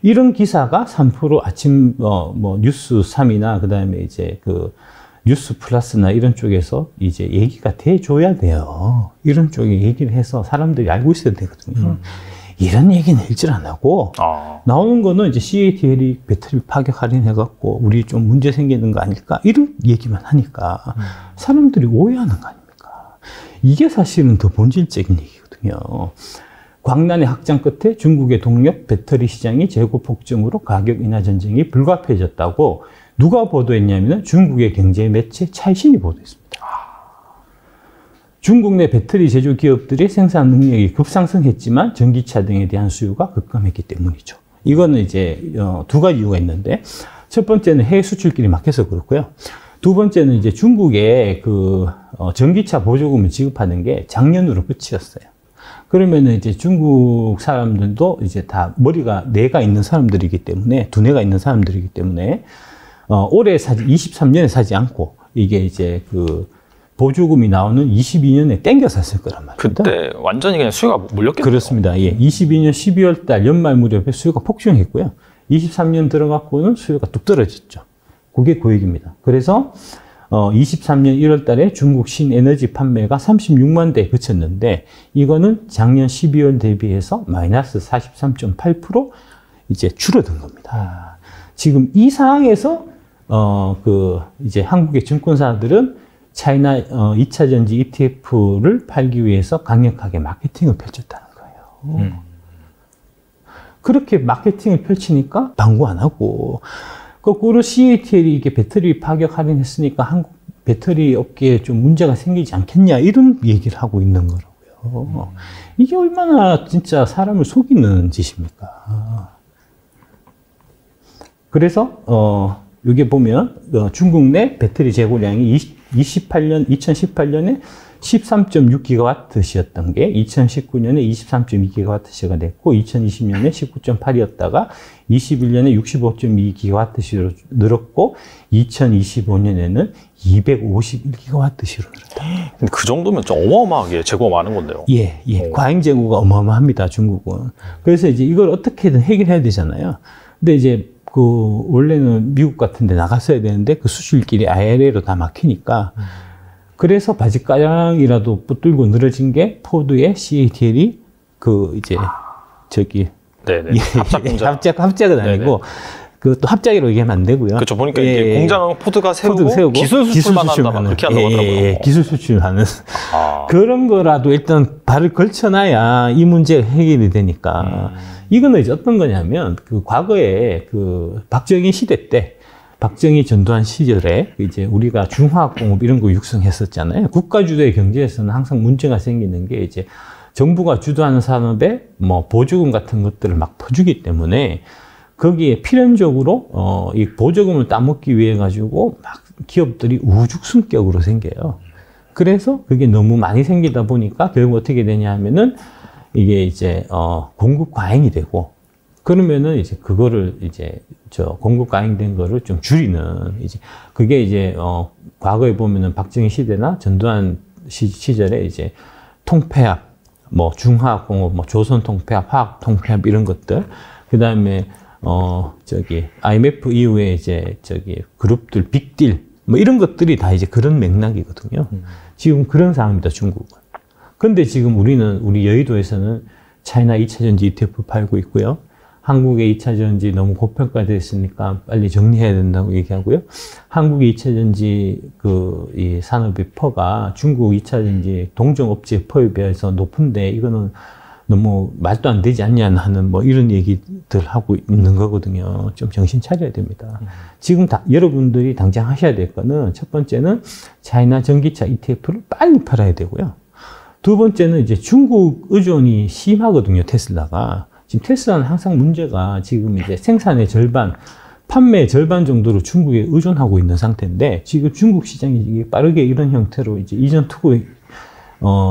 이런 기사가 3% 아침 뭐 뉴스 3이나 그다음에 이제 그 뉴스 플러스나 이런 쪽에서 이제 얘기가 돼줘야 돼요. 이런 쪽에 얘기를 해서 사람들이 알고 있어야 되거든요. 이런 얘기는 일절 안 하고 나오는 거는 이제 CATL이 배터리 파격 할인해갖고 우리 좀 문제 생기는 거 아닐까 이런 얘기만 하니까 사람들이 오해하는 거 아닙니까? 이게 사실은 더 본질적인 얘기거든요. 광란의 확장 끝에 중국의 동력 배터리 시장이 재고 폭증으로 가격 인하 전쟁이 불가피해졌다고 누가 보도했냐면 중국의 경제 매체 차이신이 보도했습니다. 중국 내 배터리 제조 기업들의 생산 능력이 급상승했지만 전기차 등에 대한 수요가 급감했기 때문이죠. 이거는 이제 두 가지 이유가 있는데, 첫 번째는 해외 수출길이 막혀서 그렇고요. 두 번째는 이제 중국의 그 전기차 보조금을 지급하는 게 작년으로 끝이었어요. 그러면은 이제 중국 사람들도 이제 다 머리가 뇌가 있는 사람들이기 때문에, 두뇌가 있는 사람들이기 때문에 올해 23년에 사지 않고 이게 이제 그 보조금이 나오는 22년에 땡겨 샀을 거란 말입니다. 그때 완전히 그냥 수요가 몰렸겠네요. 그렇습니다. 예. 22년 12월 달 연말 무렵에 수요가 폭증했고요. 23년 들어갔고는 수요가 뚝 떨어졌죠. 그게 그 얘기입니다. 그래서 23년 1월 달에 중국 신에너지 판매가 36만 대에 그쳤는데, 이거는 작년 12월 대비해서 마이너스 43.8% 이제 줄어든 겁니다. 지금 이 상황에서 이제 한국의 증권사들은 차이나 2차 전지 ETF를 팔기 위해서 강력하게 마케팅을 펼쳤다는 거예요. 그렇게 마케팅을 펼치니까 방구 안 하고, 거꾸로 CATL이 이게 배터리 파격 할인했으니까 한국 배터리 업계에 좀 문제가 생기지 않겠냐, 이런 얘기를 하고 있는 거라고요. 이게 얼마나 진짜 사람을 속이는 짓입니까? 그래서 여기 보면 중국 내 배터리 재고량이 2018년에 13.6GWh였던 게 2019년에 23.2GWh가 됐고, 2020년에 19.8이었다가 21년에 65.2GWh로 늘었고, 2025년에는 251GWh로 늘었다. 근데 그 정도면 좀 어마어마하게 재고가 많은 건데요. 예, 예. 과잉 재고가 어마어마합니다, 중국은. 그래서 이제 이걸 어떻게든 해결해야 되잖아요. 근데 이제 원래는 미국 같은 데 나갔어야 되는데 그 수출길이 IRA로 다 막히니까, 그래서 바지가랑이라도 붙들고 늘어진 게 포드의 CATL이 네네. 합작 공장. 합작은 아니고, 그것도 합작이라고 얘기하면 안 되고요. 그렇죠. 보니까 이게 공장 포드가 세우고 기술 수출만 한다 막 그렇게 한다고 하더라고요. 기술 수출하는 그런 거라도 일단 발을 걸쳐놔야 이 문제가 해결이 되니까 이거는 이제 어떤 거냐면 그 과거에 그 박정희 시대 때 박정희 전두환 시절에 이제 우리가 중화학공업 이런 거 육성했었잖아요. 국가 주도의 경제에서는 항상 문제가 생기는 게 이제 정부가 주도하는 산업에 뭐 보조금 같은 것들을 막 퍼주기 때문에 거기에 필연적으로 이 보조금을 따먹기 위해 가지고 막 기업들이 우죽순격으로 생겨요. 그래서 그게 너무 많이 생기다 보니까 결국 어떻게 되냐 하면은 이게 이제 공급 과잉이 되고 그러면은 이제 그거를 이제 공급 과잉된 거를 좀 줄이는 이제 그게 이제 과거에 보면은 박정희 시대나 전두환 시절에 이제 통폐합 뭐 중화학공업 뭐 조선통폐합 화학통폐합 이런 것들 그다음에 IMF 이후에 이제 그룹들, 빅딜, 뭐 이런 것들이 다 이제 그런 맥락이거든요. 지금 그런 상황입니다, 중국은. 근데 지금 우리 여의도에서는 차이나 2차전지 ETF 팔고 있고요. 한국의 2차전지 너무 고평가되어 있으니까 빨리 정리해야 된다고 얘기하고요. 한국의 2차전지 이 산업의 퍼가 중국 2차전지 동종업체 퍼에 비해서 높은데 이거는 너무 말도 안 되지 않냐 하는 뭐 이런 얘기들 하고 있는 거거든요. 좀 정신 차려야 됩니다. 지금 여러분들이 당장 하셔야 될 거는 첫 번째는 차이나 전기차 ETF를 빨리 팔아야 되고요. 두 번째는 이제 중국 의존이 심하거든요, 테슬라가. 지금 테슬라는 항상 문제가 지금 이제 생산의 절반, 판매의 절반 정도로 중국에 의존하고 있는 상태인데 지금 중국 시장이 빠르게 이런 형태로 이제 이전 투구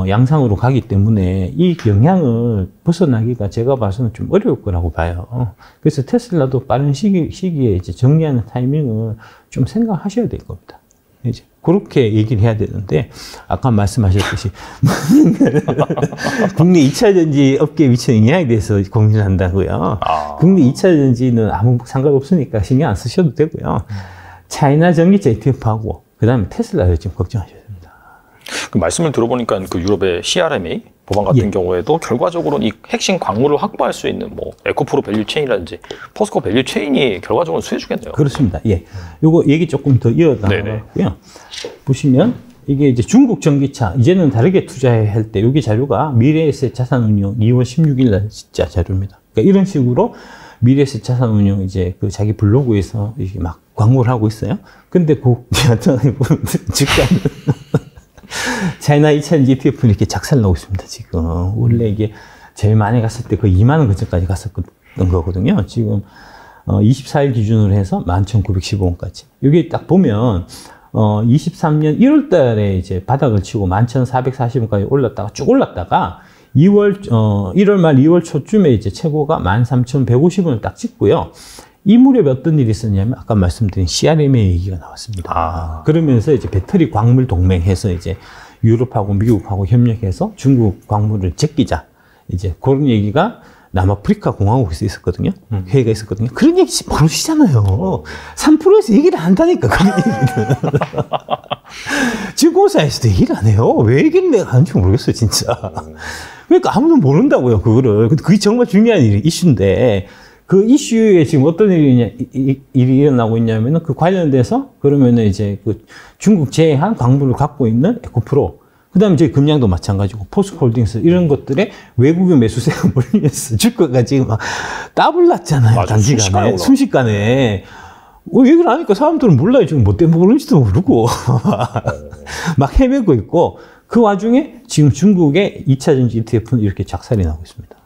양상으로 가기 때문에 이 영향을 벗어나기가 제가 봐서는 좀 어려울 거라고 봐요. 그래서 테슬라도 빠른 시기에 이제 정리하는 타이밍을 좀 생각하셔야 될 겁니다. 이제 그렇게 얘기를 해야 되는데 아까 말씀하셨듯이 국내 2차전지 업계에 미치는 영향에 대해서 고민을 한다고요. 국내 2차전지는 아무 상관없으니까 신경 안 쓰셔도 되고요. 차이나 전기차 ETF하고 그다음에 테슬라를 좀 걱정하셔야 됩니다. 그 말씀을 들어보니까 그 유럽의 CRMA 법안 같은 경우에도 결과적으로는 이 핵심 광물을 확보할 수 있는 뭐 에코프로 밸류 체인이라든지 포스코 밸류 체인이 결과적으로 수혜주겠네요. 그렇습니다. 예. 요거 얘기 조금 더 이어나가고요. 보시면 이게 이제 중국 전기차 이제는 다르게 투자할 때 여기 자료가 미래에셋 자산운용 2월 16일 날 진짜 자료입니다. 그러니까 이런 식으로 미래에셋 자산운용 이제 그 자기 블로그에서 이게 막 광고를 하고 있어요. 근데 그 주가는 차이나 2차전지 ETF는 이렇게 작살 나고 있습니다, 지금. 원래 이게 제일 많이 갔을 때 거의 2만 원 근처까지 갔었던 거거든요. 지금 24일 기준으로 해서 11,915원까지. 여기 딱 보면 23년 1월 달에 이제 바닥을 치고 11,440원까지 올랐다가 쭉 올랐다가 1월 말 2월 초쯤에 이제 최고가 13,150원을 딱 찍고요. 이 무렵에 어떤 일이 있었냐면 아까 말씀드린 CRM의 얘기가 나왔습니다. 그러면서 이제 배터리 광물 동맹해서 이제 유럽하고 미국하고 협력해서 중국 광물을 제끼자. 이제 그런 얘기가 남아프리카 공화국에서 있었거든요. 회의가 있었거든요. 그런 얘기 모르시잖아요. 3%에서 얘기를 한다니까, 그런 얘기는. 증권사에서도 얘기를 안 해요. 왜 얘기를 내가 하는지 모르겠어요, 진짜. 그러니까 아무도 모른다고요, 그거를. 근데 그게 정말 중요한 이슈인데, 그 이슈에 지금 어떤 일이 일어나고 있냐면은 그 관련돼서 그러면은 이제 그 중국 제한 광물을 갖고 있는 에코프로, 그 다음에 이제 금양도 마찬가지고 포스코홀딩스 이런 것들의 외국인 매수세가 몰리면서 주가가 지금 막 더블 났잖아요. 단기간에. 순식간에. 얘기를 하니까 사람들은 몰라요. 지금 뭐 때문에 그런지도 모르고. 막 헤매고 있고 그 와중에 지금 중국의 2차전지 ETF는 이렇게 작살이 나고 있습니다.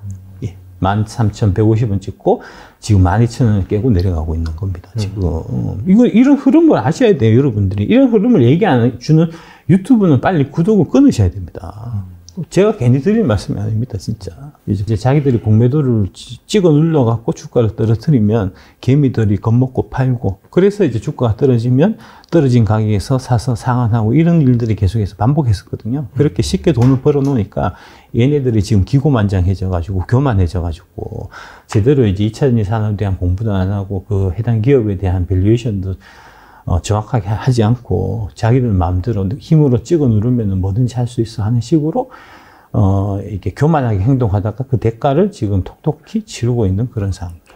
13,150원 찍고 지금 12,000원을 깨고 내려가고 있는 겁니다. 지금 이런 흐름을 아셔야 돼요, 여러분들이. 이런 흐름을 얘기 안 주는 유튜브는 빨리 구독을 끊으셔야 됩니다. 제가 괜히 드리는 말씀이 아닙니다, 진짜. 이제 자기들이 공매도를 찍어 눌러갖고 주가를 떨어뜨리면 개미들이 겁먹고 팔고, 그래서 이제 주가가 떨어지면 떨어진 가격에서 사서 상환하고 이런 일들이 계속해서 반복했었거든요. 그렇게 쉽게 돈을 벌어놓으니까 얘네들이 지금 기고만장해져가지고 교만해져가지고 제대로 이제 2차전지 산업에 대한 공부도 안 하고 그 해당 기업에 대한 밸류에이션도 정확하게 하지 않고 자기들 마음대로 힘으로 찍어 누르면 뭐든지 할 수 있어 하는 식으로 이렇게 교만하게 행동하다가 그 대가를 지금 톡톡히 치르고 있는 그런 상황입니다.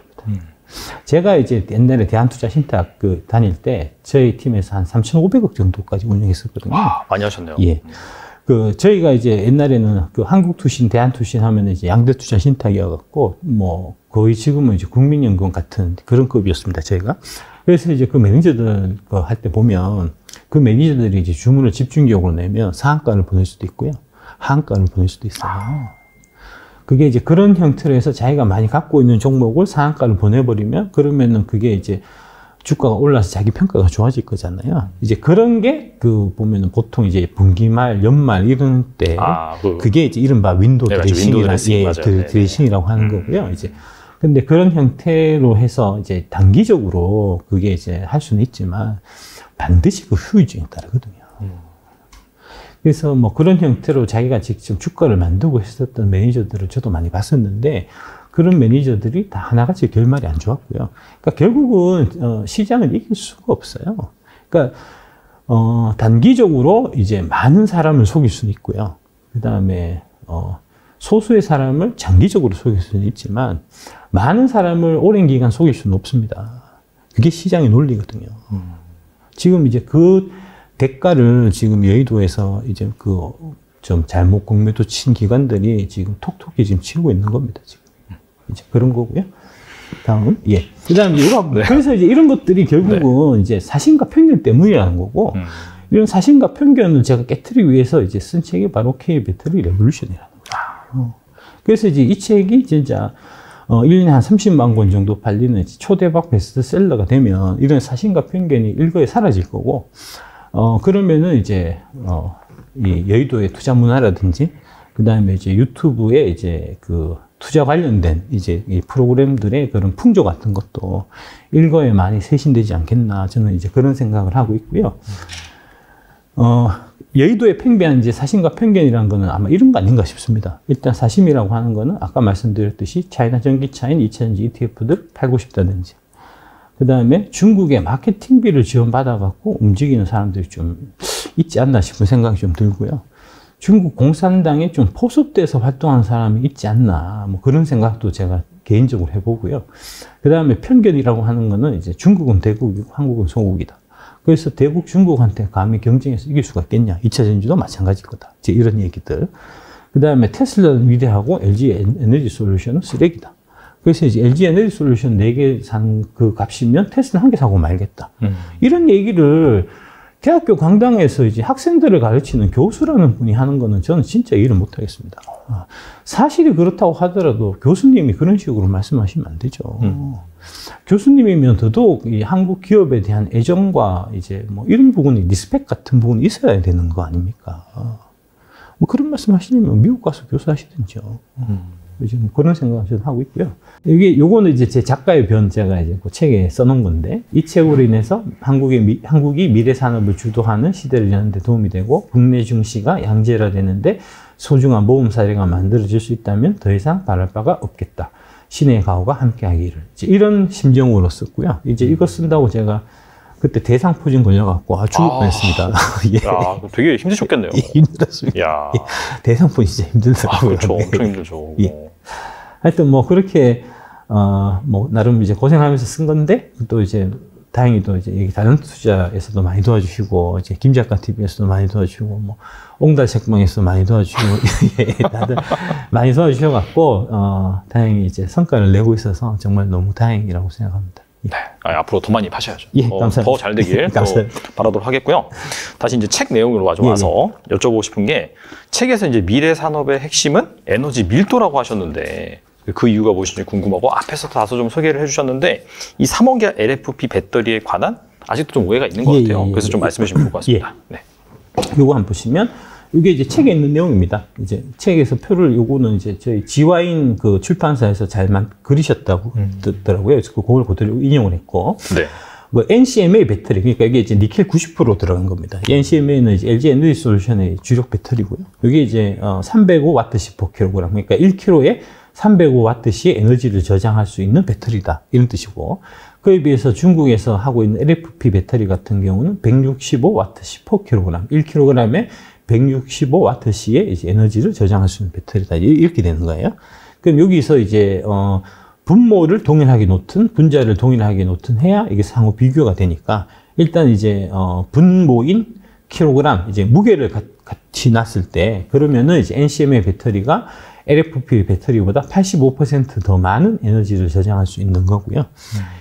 제가 이제 옛날에 대한투자신탁 다닐 때 저희 팀에서 한 3,500억 정도까지 운영했었거든요. 많이 하셨네요. 예. 저희가 이제 옛날에는 한국투신, 대한투신 하면 이제 양대투자신탁이어갖고, 뭐, 거의 지금은 이제 국민연금 같은 그런 급이었습니다, 저희가. 그래서 이제 그 매니저들 할 때 보면 그 매니저들이 이제 주문을 집중적으로 내면 상한가를 보낼 수도 있고요. 하한가를 보낼 수도 있어요. 그게 이제 그런 형태로 해서 자기가 많이 갖고 있는 종목을 상한가를 보내버리면 그러면은 그게 이제 주가가 올라서 자기 평가가 좋아질 거잖아요. 이제 그런 게 보면은 보통 이제 분기말, 연말 이런 때 그게 이제 이른바 윈도우 드레싱이라고 하는 거고요. 이제 근데 그런 형태로 해서 이제 단기적으로 그게 이제 할 수는 있지만 반드시 그 후유증이 따르거든요. 그래서 뭐 그런 형태로 자기가 직접 주가를 만들고 했었던 매니저들을 저도 많이 봤었는데 그런 매니저들이 다 하나같이 결말이 안 좋았고요. 그러니까 결국은 시장을 이길 수가 없어요. 그러니까 단기적으로 이제 많은 사람을 속일 수는 있고요. 그 다음에 소수의 사람을 장기적으로 속일 수는 있지만 많은 사람을 오랜 기간 속일 수는 없습니다. 그게 시장의 논리거든요. 지금 이제 그 대가를 지금 여의도에서 이제 좀 잘못 공매도 친 기관들이 지금 톡톡히 지금 치고 있는 겁니다. 지금 이제 그런 거고요. 다음, 예. 그 다음에 그래서 이제 이런 것들이 결국은 이제 사실과 편견 때문이라는 거고, 이런 사실과 편견을 제가 깨트리기 위해서 이제 쓴 책이 바로 K 배터리 레볼루션이라는 거예요. 그래서 이제 이 책이 진짜 1년에 한 30만 권 정도 팔리는 초대박 베스트셀러가 되면 이런 사실과 편견이 일거에 사라질 거고, 그러면은 이제, 이 여의도의 투자 문화라든지, 그 다음에 이제 유튜브에 이제 투자 관련된 이제 이 프로그램들의 그런 풍조 같은 것도 일거에 많이 쇄신되지 않겠나. 저는 이제 그런 생각을 하고 있고요. 여의도에 팽배한 이제 사심과 편견이라는 거는 아마 이런 거 아닌가 싶습니다. 일단 사심이라고 하는 거는 아까 말씀드렸듯이 차이나 전기차인 2차전지 ETF들 팔고 싶다든지, 그 다음에 중국의 마케팅비를 지원받아갖고 움직이는 사람들이 좀 있지 않나 싶은 생각이 좀 들고요. 중국 공산당에 좀 포섭돼서 활동하는 사람이 있지 않나, 뭐 그런 생각도 제가 개인적으로 해보고요. 그 다음에 편견이라고 하는 거는 이제 중국은 대국이고 한국은 소국이다. 그래서 대국 중국한테 감히 경쟁해서 이길 수가 있겠냐. 2차 전지도 마찬가지일 거다. 이제 이런 얘기들. 그 다음에 테슬라는 위대하고 LG 에너지 솔루션은 쓰레기다. 그래서 이제 LG 에너지 솔루션 4개 산 그 값이면 테슬라 1개 사고 말겠다. 이런 얘기를 대학교 강당에서 이제 학생들을 가르치는 교수라는 분이 하는 거는 저는 진짜 이해를 못 하겠습니다. 사실이 그렇다고 하더라도 교수님이 그런 식으로 말씀하시면 안 되죠. 교수님이면 더더욱 이 한국 기업에 대한 애정과 이제 뭐 이런 부분이 리스펙 같은 부분이 있어야 되는 거 아닙니까? 뭐 그런 말씀 하시려면 미국 가서 교수하시든지요. 지금 그런 생각을 저는 하고 있고요. 요거는 이제 제 작가의 변 제가 이제 그 책에 써놓은 건데, 이 책으로 인해서 한국이 미래 산업을 주도하는 시대를 여는 데 도움이 되고, 국내 증시가 양질화되는데 소중한 모험 사례가 만들어질 수 있다면 더 이상 바랄 바가 없겠다. 신의 가호가 함께하기를. 이런 심정으로 썼고요. 이제 이거 쓴다고 제가 그때 대상포진 걸려갖고 죽을 뻔했습니다. 예. 야, 되게 힘드셨겠네요. 예, 힘들었습니다. 야. 예. 대상포진 진짜 힘들더라고요. 그렇죠. 엄청 힘들죠. 예. 하여튼 뭐 그렇게 뭐 나름 이제 고생하면서 쓴 건데, 또 이제 다행히도 이제 다른 투자에서도 많이 도와주시고, 이제 김 작가 TV에서도 많이 도와주시고, 뭐 옹달 책방에서도 많이 도와주시고, 예, 다들 많이 도와주셔갖고 다행히 이제 성과를 내고 있어서 정말 너무 다행이라고 생각합니다. 네. 앞으로 더 많이 파셔야죠. 예, 감사합니다. 더 잘 되길 바라도록 하겠고요. 다시 이제 책 내용으로 와서 여쭤보고 싶은 게, 책에서 이제 미래 산업의 핵심은 에너지 밀도라고 하셨는데, 그 이유가 무엇인지 궁금하고, 앞에서 다소 좀 소개를 해주셨는데, 이 3원기와 LFP 배터리에 관한 아직도 좀 오해가 있는 것 같아요. 그래서 좀 말씀해 주시면 좋을 것 같습니다. 네. 요거 한번 보시면, 이게 이제 책에 있는 내용입니다. 이제 책에서 표를, 요거는 이제 저희 지와인 그 출판사에서 잘만 그리셨다고 듣더라고요. 그래서 그걸 그대로 인용을 했고. 네. 뭐 NCMA 배터리, 그러니까 이게 이제 니켈 90% 들어간 겁니다. NCMA는 이제 LG 에너지 솔루션의 주력 배터리고요. 이게 이제 305W/kg, 그러니까 1kg에 305W의 에너지를 저장할 수 있는 배터리다, 이런 뜻이고, 그에 비해서 중국에서 하고 있는 LFP 배터리 같은 경우는 165W/kg, 1kg에 165W의 이제 에너지를 저장할 수 있는 배터리다, 이렇게 되는 거예요. 그럼 여기서 이제 분모를 동일하게 놓든 분자를 동일하게 놓든 해야 이게 상호 비교가 되니까 일단 이제 분모인 킬로그램 이제 무게를 같이 놨을 때 그러면은 이제 NCM의 배터리가 LFP 배터리보다 85% 더 많은 에너지를 저장할 수 있는 거고요.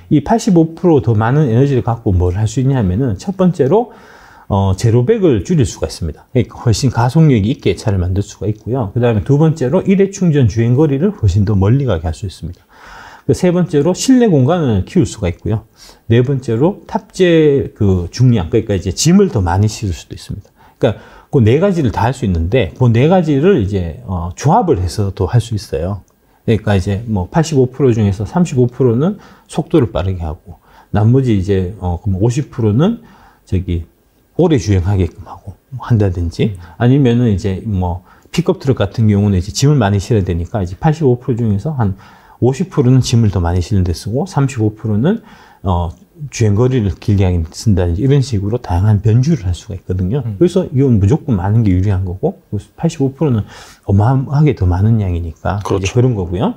이 85% 더 많은 에너지를 갖고 뭘 할 수 있냐면은 첫 번째로 제로백을 줄일 수가 있습니다. 그러니까 훨씬 가속력이 있게 차를 만들 수가 있고요. 그 다음에 두 번째로 일회 충전 주행 거리를 훨씬 더 멀리 가게 할 수 있습니다. 세 번째로 실내 공간을 키울 수가 있고요. 네 번째로 탑재 그 중량, 그러니까 이제 짐을 더 많이 실을 수도 있습니다. 그러니까 그 네 가지를 다 할 수 있는데 그 네 가지를 이제 조합을 해서도 할 수 있어요. 그러니까 이제 뭐 85% 중에서 35%는 속도를 빠르게 하고 나머지 이제 그럼 50%는 저기 오래 주행하게끔 하고 한다든지 아니면은 이제 뭐 픽업 트럭 같은 경우는 이제 짐을 많이 실어야 되니까 이제 85% 중에서 한 50%는 짐을 더 많이 실는 데 쓰고 35%는 주행거리를 길게 하게 쓴다든지 이런 식으로 다양한 변주를 할 수가 있거든요. 그래서 이건 무조건 많은 게 유리한 거고 85%는 어마어마하게 더 많은 양이니까 그렇죠. 이제 그런 거고요.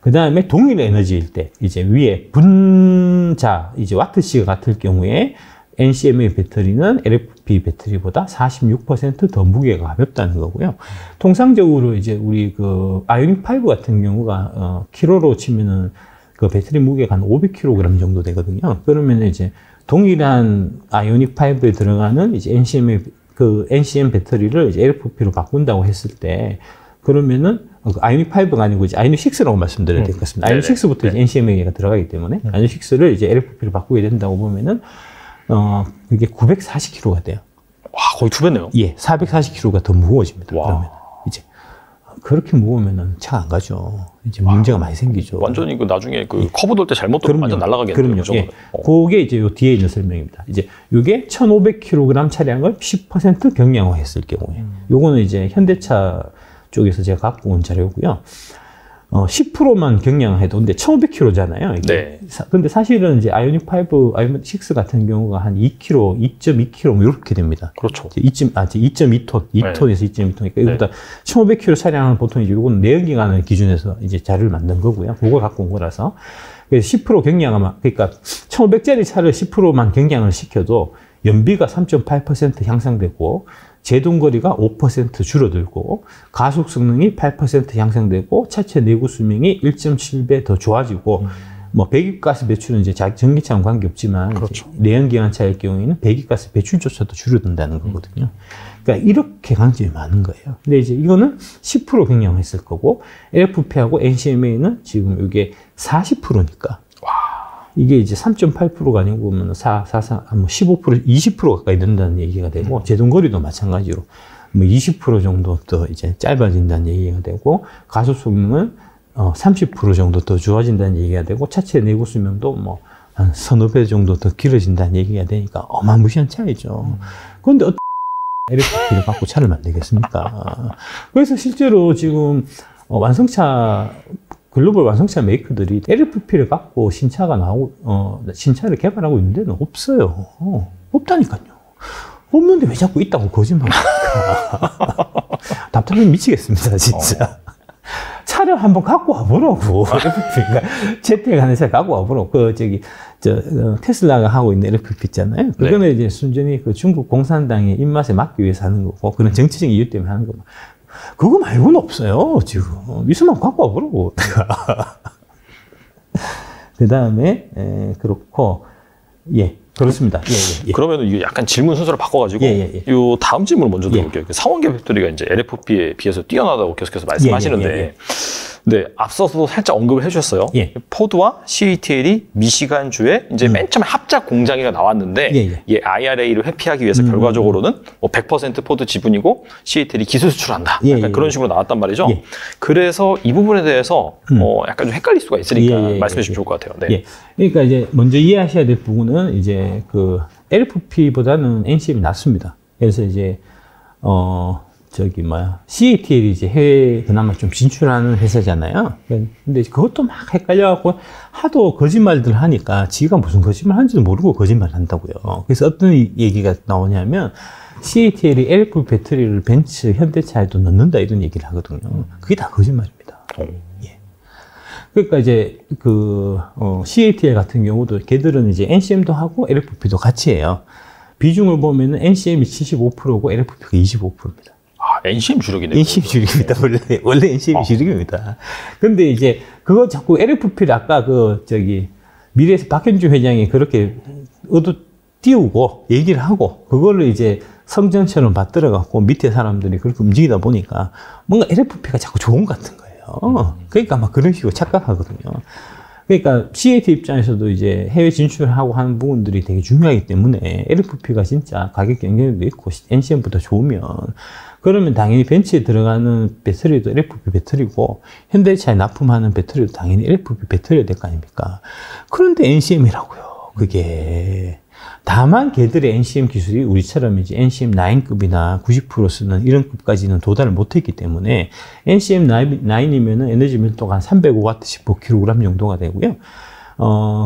그 다음에 동일 에너지일 때 이제 위에 분자 이제 와트시가 같을 경우에 NCM의 배터리는 LFP 배터리보다 46% 더 무게가 가볍다는 거고요. 통상적으로 이제 우리 그 아이오닉 5 같은 경우가 킬로로 치면은 그 배터리 무게가 한 500kg 정도 되거든요. 그러면 이제 동일한 아이오닉 5에 들어가는 이제 NCM 배터리를 이제 LFP로 바꾼다고 했을 때 그러면은 아이오닉 5가 아니고 이제 아이오닉 6라고 말씀드려야 될 것 같습니다. 아이오닉 6부터 이제 NCM가 들어가기 때문에 아이오닉 6를 이제 LFP로 바꾸게 된다고 보면은 그게 940kg가 돼요. 와, 거의 2배네요. 예, 440kg가 더 무거워집니다. 와. 그러면 이제 그렇게 무거우면은 차 안 가죠. 이제 문제가 많이 생기죠. 완전히 그 나중에 그 커브 돌 때 잘못 돌면 완전 날아가겠네요. 그럼요. 예. 그게 이제 요 뒤에 있는 설명입니다. 이제 요게 1,500kg 차량을 10% 경량화했을 경우에, 요거는 이제 현대차 쪽에서 제가 갖고 온 자료고요. 10%만 경량해도, 근데 1,500kg잖아요. 네. 근데 사실은 이제 아이오닉 5, 아이오닉 6 같은 경우가 한 2kg, 2.2kg 뭐 이렇게 됩니다. 그렇죠. 2.2톤, 2톤에서 2.2톤이니까 이거보다 1,500kg 차량은 보통 이제 요거는 내연기관을 기준해서 이제 자료를 만든 거고요. 그걸 갖고 온 거라서. 그래서 10% 경량하면, 그러니까 1,500짜리 차를 10%만 경량을 시켜도 연비가 3.8% 향상되고, 제동거리가 5% 줄어들고 가속 성능이 8% 향상되고 차체 내구 수명이 1.7배 더 좋아지고 뭐 배기가스 배출은 이제 전기차랑 관계없지만 그렇죠. 내연기관차일 경우에는 배기가스 배출조차도 줄어든다는 거거든요. 그러니까 이렇게 강점이 많은 거예요. 근데 이제 이거는 10% 경량했을 거고 LFP하고 NCMA는 지금 이게 40%니까 이게 이제 3.8%가 아니고, 뭐 15%, 20% 가까이 된다는 얘기가 되고, 제동거리도 마찬가지로, 뭐 20% 정도 더 이제 짧아진다는 얘기가 되고, 가속 성능은 30% 정도 더 좋아진다는 얘기가 되고, 차체 내구 수명도 뭐 한 서너 배 정도 더 길어진다는 얘기가 되니까 어마무시한 차이죠. 그런데 어떻게 LFP를 갖고 차를 만들겠습니까? 그래서 실제로 지금 글로벌 완성차 메이커들이 LFP를 갖고 신차가 신차를 개발하고 있는 데는 없어요. 없다니까요. 없는데 왜 자꾸 있다고 거짓말합니까? 답답해 미치겠습니다, 진짜. 차를 한번 갖고 와보라고. LFP가 채택하는 차 갖고 와보라고. 테슬라가 하고 있는 LFP 있잖아요. 그거는 이제 순전히 그 중국 공산당의 입맛에 맞기 위해서 하는 거고, 그런 정치적인 이유 때문에 하는 거고. 그거 말고는 없어요, 지금. 있으면 갖고 와보라고. 그 다음에, 그렇고, 예, 그렇습니다. 예. 그러면 이게 약간 질문 순서를 바꿔가지고, 요 다음 질문을 먼저 드려볼게요. 상온계 배터리가 이제 LFP에 비해서 뛰어나다고 계속해서 말씀하시는데, 네, 앞서서 살짝 언급을 해주셨어요. 포드와 CATL이 미시간주에 이제 맨 처음에 합작 공장이 나왔는데, 이 IRA를 회피하기 위해서 결과적으로는 뭐 100% 포드 지분이고 CATL이 기술 수출한다. 약간 그런 식으로 나왔단 말이죠. 그래서 이 부분에 대해서 약간 좀 헷갈릴 수가 있으니까 말씀해 주시면 좋을 것 같아요. 네. 그러니까 이제 먼저 이해하셔야 될 부분은 이제 그 LFP보다는 NCM이 낫습니다. 그래서 이제 CATL이 이제 해외에 그나마 좀 진출하는 회사잖아요. 근데 그것도 막 헷갈려갖고 하도 거짓말들 하니까 지가 무슨 거짓말 하는지도 모르고 거짓말 한다고요. 그래서 어떤 얘기가 나오냐면 CATL이 LFP 배터리를 벤츠, 현대차에도 넣는다 이런 얘기를 하거든요. 그게 다 거짓말입니다. 그러니까 이제 CATL 같은 경우도 걔들은 이제 NCM도 하고 LFP도 같이 해요. 비중을 보면은 NCM이 75%고 LFP가 25%입니다. 아, NCM 주력이네요. NCM 주력입니다. 원래 NCM이 주력입니다. 근데 이제 그거 자꾸 LFP를 아까 미래에서 박현주 회장이 그렇게 띄우고 얘기를 하고 그거를 이제 성전처럼 받들어갖고 밑에 사람들이 그렇게 움직이다 보니까 뭔가 LFP가 자꾸 좋은 것 같은 거예요. 그러니까 막 그런 식으로 착각하거든요. 그러니까 CAT 입장에서도 이제 해외 진출하고 하는 부분들이 되게 중요하기 때문에 LFP가 진짜 가격 경쟁력도 있고 NCM보다 좋으면 그러면 당연히 벤츠에 들어가는 배터리도 LFP 배터리고 현대차에 납품하는 배터리도 당연히 LFP 배터리가 될 거 아닙니까? 그런데 NCM이라고요. 그게 다만 걔들의 NCM 기술이 우리처럼 이제 NCM9급이나 90% 쓰는 이런 급까지는 도달을 못했기 때문에 NCM9이면은 에너지 밀도가 한 305W 15kg 정도가 되고요.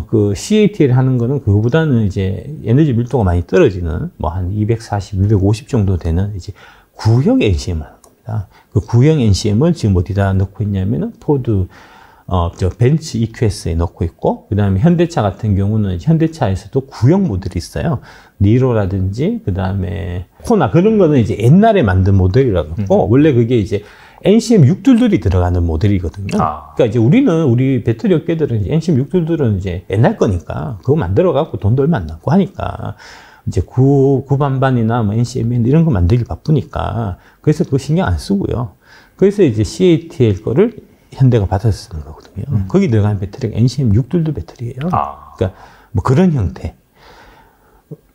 그 CATL 하는 거는 그거보다는 이제 에너지 밀도가 많이 떨어지는 뭐 한 240, 250 정도 되는 이제 구형 NCM 하는 겁니다. 그 구형 NCM을 지금 어디다 넣고 있냐면은 포드 벤츠 EQS에 넣고 있고, 그 다음에 현대차 같은 경우는 현대차에서도 구형 모델이 있어요. 니로라든지, 그 다음에 코나 그런 거는 이제 옛날에 만든 모델이라고, 원래 그게 이제 NCM 6둘들이 들어가는 모델이거든요. 그러니까 이제 우리 배터리 업계들은 이제 NCM 6둘들은 이제 옛날 거니까 그거 만들어갖고 돈도 얼마 안 남고 하니까 이제 구반반이나 뭐 NCM 이런 거 만들기 바쁘니까 그래서 그거 신경 안 쓰고요. 그래서 이제 CATL 거를 현대가 받아서 쓰는 거거든요. 거기 들어가는 배터리가 NCM 6둘도 배터리예요. 그러니까 뭐 그런 형태.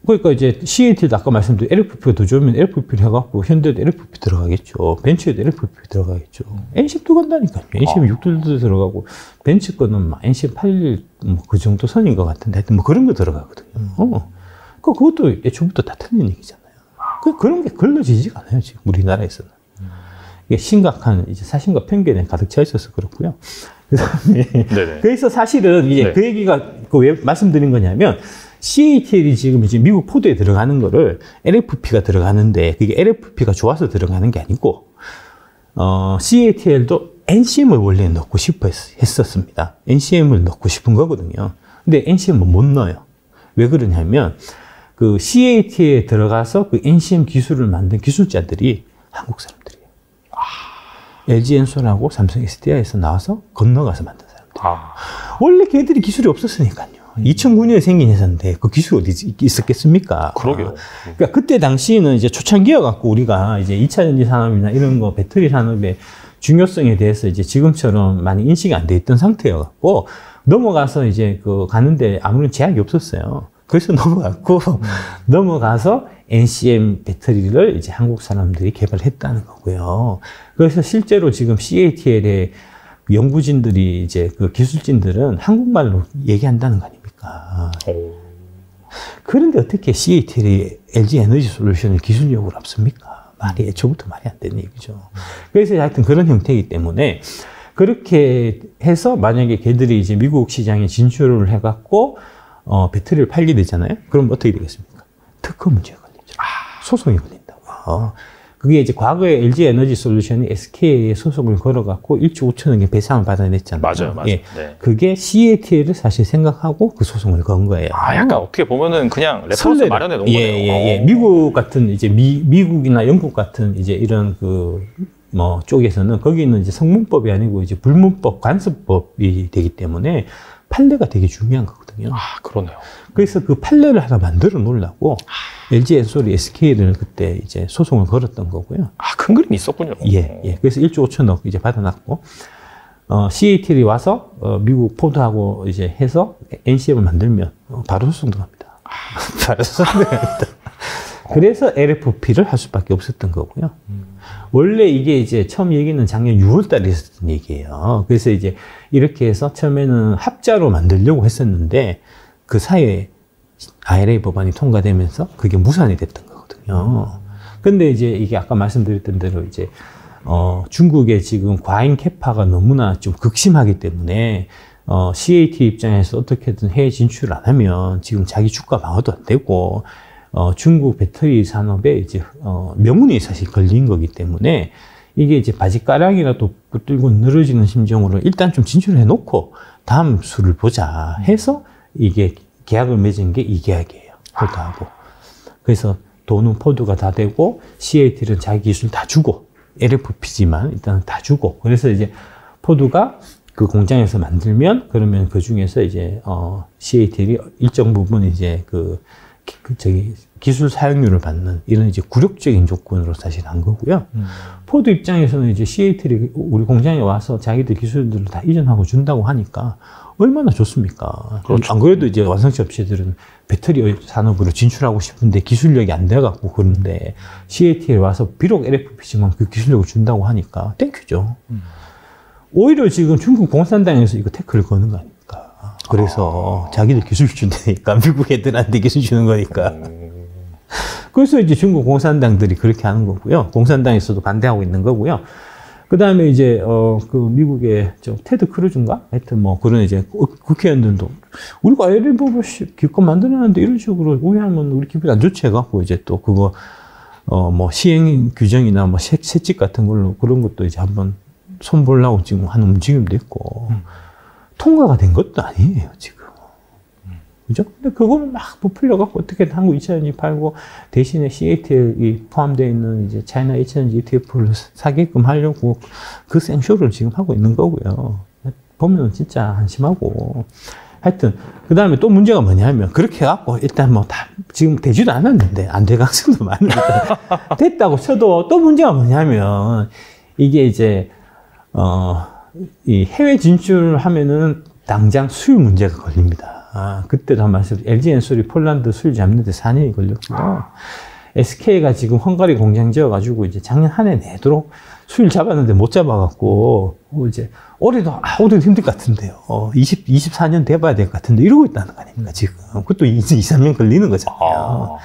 그러니까 이제 CATL도 아까 말씀드린 LFP가 더 좋으면 LFP를 해갖고 현대도 LFP 들어가겠죠. 벤츠에도 LFP 들어가겠죠. NCM도 간다니까요. NCM 6둘도 들어가고 벤츠 거는 NCM 81 뭐 그 정도 선인 것 같은데 하여튼 뭐 그런 거 들어가거든요. 그것도 애초부터 다 틀린 얘기잖아요. 그런 게 걸러지지가 않아요, 지금 우리나라에서는. 이게 심각한 이제 사실과 편견에 가득 차 있어서 그렇고요. 그다음에 그래서 사실은 이제 그 얘기가 왜 말씀드린 거냐면 CATL이 지금 이제 미국 포드에 들어가는 거를 LFP가 들어가는데 그게 LFP가 좋아서 들어가는 게 아니고 CATL도 NCM을 원래 넣고 싶어 했었습니다. NCM을 넣고 싶은 거거든요. 근데 NCM을 못 넣어요. 왜 그러냐면 그 CATL에 들어가서 그 NCM 기술을 만든 기술자들이 한국 사람들이에요. LG 엔솔하고 삼성 SDI에서 나와서 건너가서 만든 사람들. 원래 걔들이 기술이 없었으니까요. 2009년에 생긴 회사인데 그 기술이 어디 있었겠습니까? 그러게요. 그러니까 그때 당시에는 이제 초창기여갖고 우리가 이제 2차 전지 산업이나 이런 거 배터리 산업의 중요성에 대해서 이제 지금처럼 많이 인식이 안 돼 있던 상태여갖고 넘어가서 이제 가는데 아무런 제약이 없었어요. 그래서 넘어가서 NCM 배터리를 이제 한국 사람들이 개발했다는 거고요. 그래서 실제로 지금 CATL의 연구진들이 이제 그 기술진들은 한국말로 얘기한다는 거 아닙니까? 그런데 어떻게 CATL이 LG 에너지 솔루션을 기술력으로 앞섭니까? 애초부터 말이 안 되는 얘기죠. 그래서 하여튼 그런 형태이기 때문에 그렇게 해서 만약에 걔들이 이제 미국 시장에 진출을 해갖고 배터리를 팔게 되잖아요. 그럼 어떻게 되겠습니까? 특허 문제가 걸리죠. 소송이 걸린다고. 그게 이제 과거에 LG 에너지 솔루션이 SK에 소송을 걸어갖고 1조 5천억의 배상을 받아냈잖아요. 맞아요. 예. 네. 그게 CATL을 사실 생각하고 그 소송을 건 거예요. 약간 어떻게 보면은 그냥 레퍼런스 마련해 놓은 거예요. 미국 같은 이제 미국이나 영국 같은 이제 이런 쪽에서는 거기는 이제 성문법이 아니고 이제 불문법, 관습법이 되기 때문에 판례가 되게 중요한 거거든요. 그러네요. 그래서 그 판례를 하나 만들어 놓으려고 LG 엔솔이 SK를 그때 이제 소송을 걸었던 거고요. 큰 그림이 있었군요. 예. 그래서 1조 5천억 이제 받아놨고, CATL이 와서, 미국 포드하고 이제 해서 NCM을 만들면 바로 소송 들어갑니다. 바로 소송 들어갑니다. 그래서 LFP를 할 수밖에 없었던 거고요. 원래 이게 이제 처음 얘기는 작년 6월 달에 있었던 얘기예요. 그래서 이제 이렇게 해서 처음에는 합자로 만들려고 했었는데 그 사이에 IRA 법안이 통과되면서 그게 무산이 됐던 거거든요. 근데 이제 이게 아까 말씀드렸던 대로 이제 중국의 지금 과잉 캐파가 너무나 좀 극심하기 때문에 CAT 입장에서 어떻게든 해외 진출을 안 하면 지금 자기 주가 방어도 안 되고 중국 배터리 산업에 이제 명운이 사실 걸린 거기 때문에 이게 이제 바지가랑이라도 붙들고 늘어지는 심정으로 일단 좀 진출해 놓고 다음 수를 보자 해서 이게 계약을 맺은 게 이 계약이에요. 포드하고. 그래서 돈은 포드가 다 되고 CATL은 자기 기술 다 주고 LFP지만 일단 다 주고 그래서 이제 포드가 그 공장에서 만들면 그러면 그 중에서 이제 CATL이 일정 부분 이제 저기 기술 사용료를 받는 이런 이제 굴욕적인 조건으로 사실 한 거고요. 포드 입장에서는 이제 CATL이 우리 공장에 와서 자기들 기술들을 다 이전하고 준다고 하니까 얼마나 좋습니까? 그렇죠. 안 그래도 이제 완성차 업체들은 배터리 산업으로 진출하고 싶은데 기술력이 안 돼갖고 그런데 CATL에 와서 비록 LFP지만 그 기술력을 준다고 하니까 땡큐죠. 오히려 지금 중국 공산당에서 이거 태클을 거는 거 아닙니까? 그래서 자기들 기술 준다니까 미국 애들한테 기술 주는 거니까. 그래서 이제 중국 공산당들이 그렇게 하는 거고요. 공산당에서도 반대하고 있는 거고요. 그 다음에 이제, 미국의, 테드 크루즈인가? 하여튼 뭐, 그런 이제 국회의원들도, 우리가 LFP 기껏 만들어놨는데 이런 식으로 오해하면 우리 기분이 안 좋지 해갖고, 이제 또 그거, 뭐, 시행 규정이나 뭐, 채찍 같은 걸로 그런 것도 이제 한번 손보려고 지금 하는 움직임도 있고, 통과가 된 것도 아니에요, 지금. 그죠? 근데 그거는 막 부풀려갖고 어떻게든 한국 2차전지 팔고 대신에 CATL이 포함되어 있는 이제 차이나 2차전지 ETF를 사게끔 하려고 그 생쇼를 지금 하고 있는 거고요. 보면 진짜 한심하고. 하여튼, 그 다음에 또 문제가 뭐냐면, 그렇게 해갖고 일단 뭐 다 지금 되지도 않았는데, 안 될 가능성도 많으니까. 됐다고 쳐도 또 문제가 뭐냐면, 이게 이제, 이 해외 진출하면은 당장 수율 문제가 걸립니다. 그때도 한 말씀, LG 엔솔이 폴란드 수율 잡는 데 4년이 걸렸고요. SK가 지금 헝가리 공장 지어가지고 이제 작년 한 해 내도록 수율 잡았는데 못 잡아갖고, 이제 올해도 힘들 것 같은데요. 24년 돼봐야 될 것 같은데 이러고 있다는 거 아닙니까, 지금. 그것도 2, 3년 걸리는 거잖아요.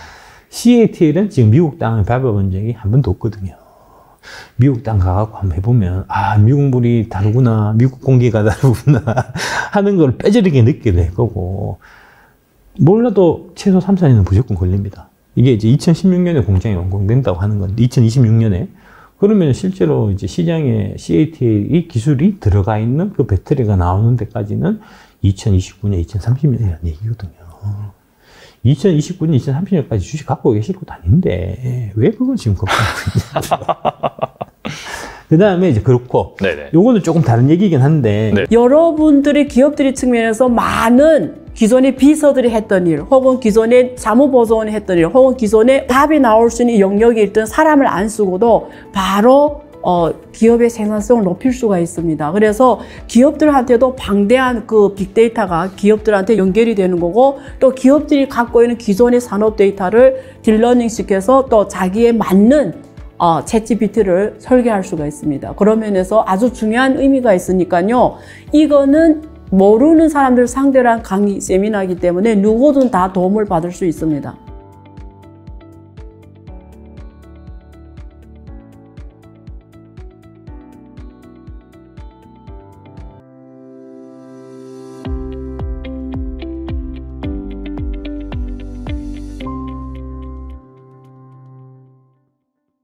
CATL은 지금 미국 땅을 밟아본 적이 한 번도 없거든요. 미국 땅 가갖고 한번 해보면, 미국 물이 다르구나, 미국 공기가 다르구나, 하는 걸 뼈저리게 느끼게 될 거고, 몰라도 최소 3, 4년은 무조건 걸립니다. 이게 이제 2016년에 공장이 완공된다고 하는 건데, 2026년에. 그러면 실제로 이제 시장에 CATL 기술이 들어가 있는 그 배터리가 나오는 데까지는 2029년, 2030년이라는 얘기거든요. 2029년, 2030년까지 주식 갖고 계실 것도 아닌데, 왜 그걸 지금 걱정하고 있냐. 그 다음에 이제 그렇고, 네네. 요거는 조금 다른 얘기긴 한데, 네. 여러분들이 기업들이 측면에서 많은 기존의 비서들이 했던 일, 혹은 기존의 사무보조원이 했던 일, 혹은 기존에 답이 나올 수 있는 영역이 있던 사람을 안 쓰고도 바로 기업의 생산성을 높일 수가 있습니다. 그래서 기업들한테도 방대한 그 빅데이터가 기업들한테 연결이 되는 거고, 또 기업들이 갖고 있는 기존의 산업 데이터를 딜러닝 시켜서 또 자기에 맞는 챗GPT를 설계할 수가 있습니다. 그런 면에서 아주 중요한 의미가 있으니까요. 이거는 모르는 사람들 상대로 한 강의 세미나이기 때문에 누구든 다 도움을 받을 수 있습니다.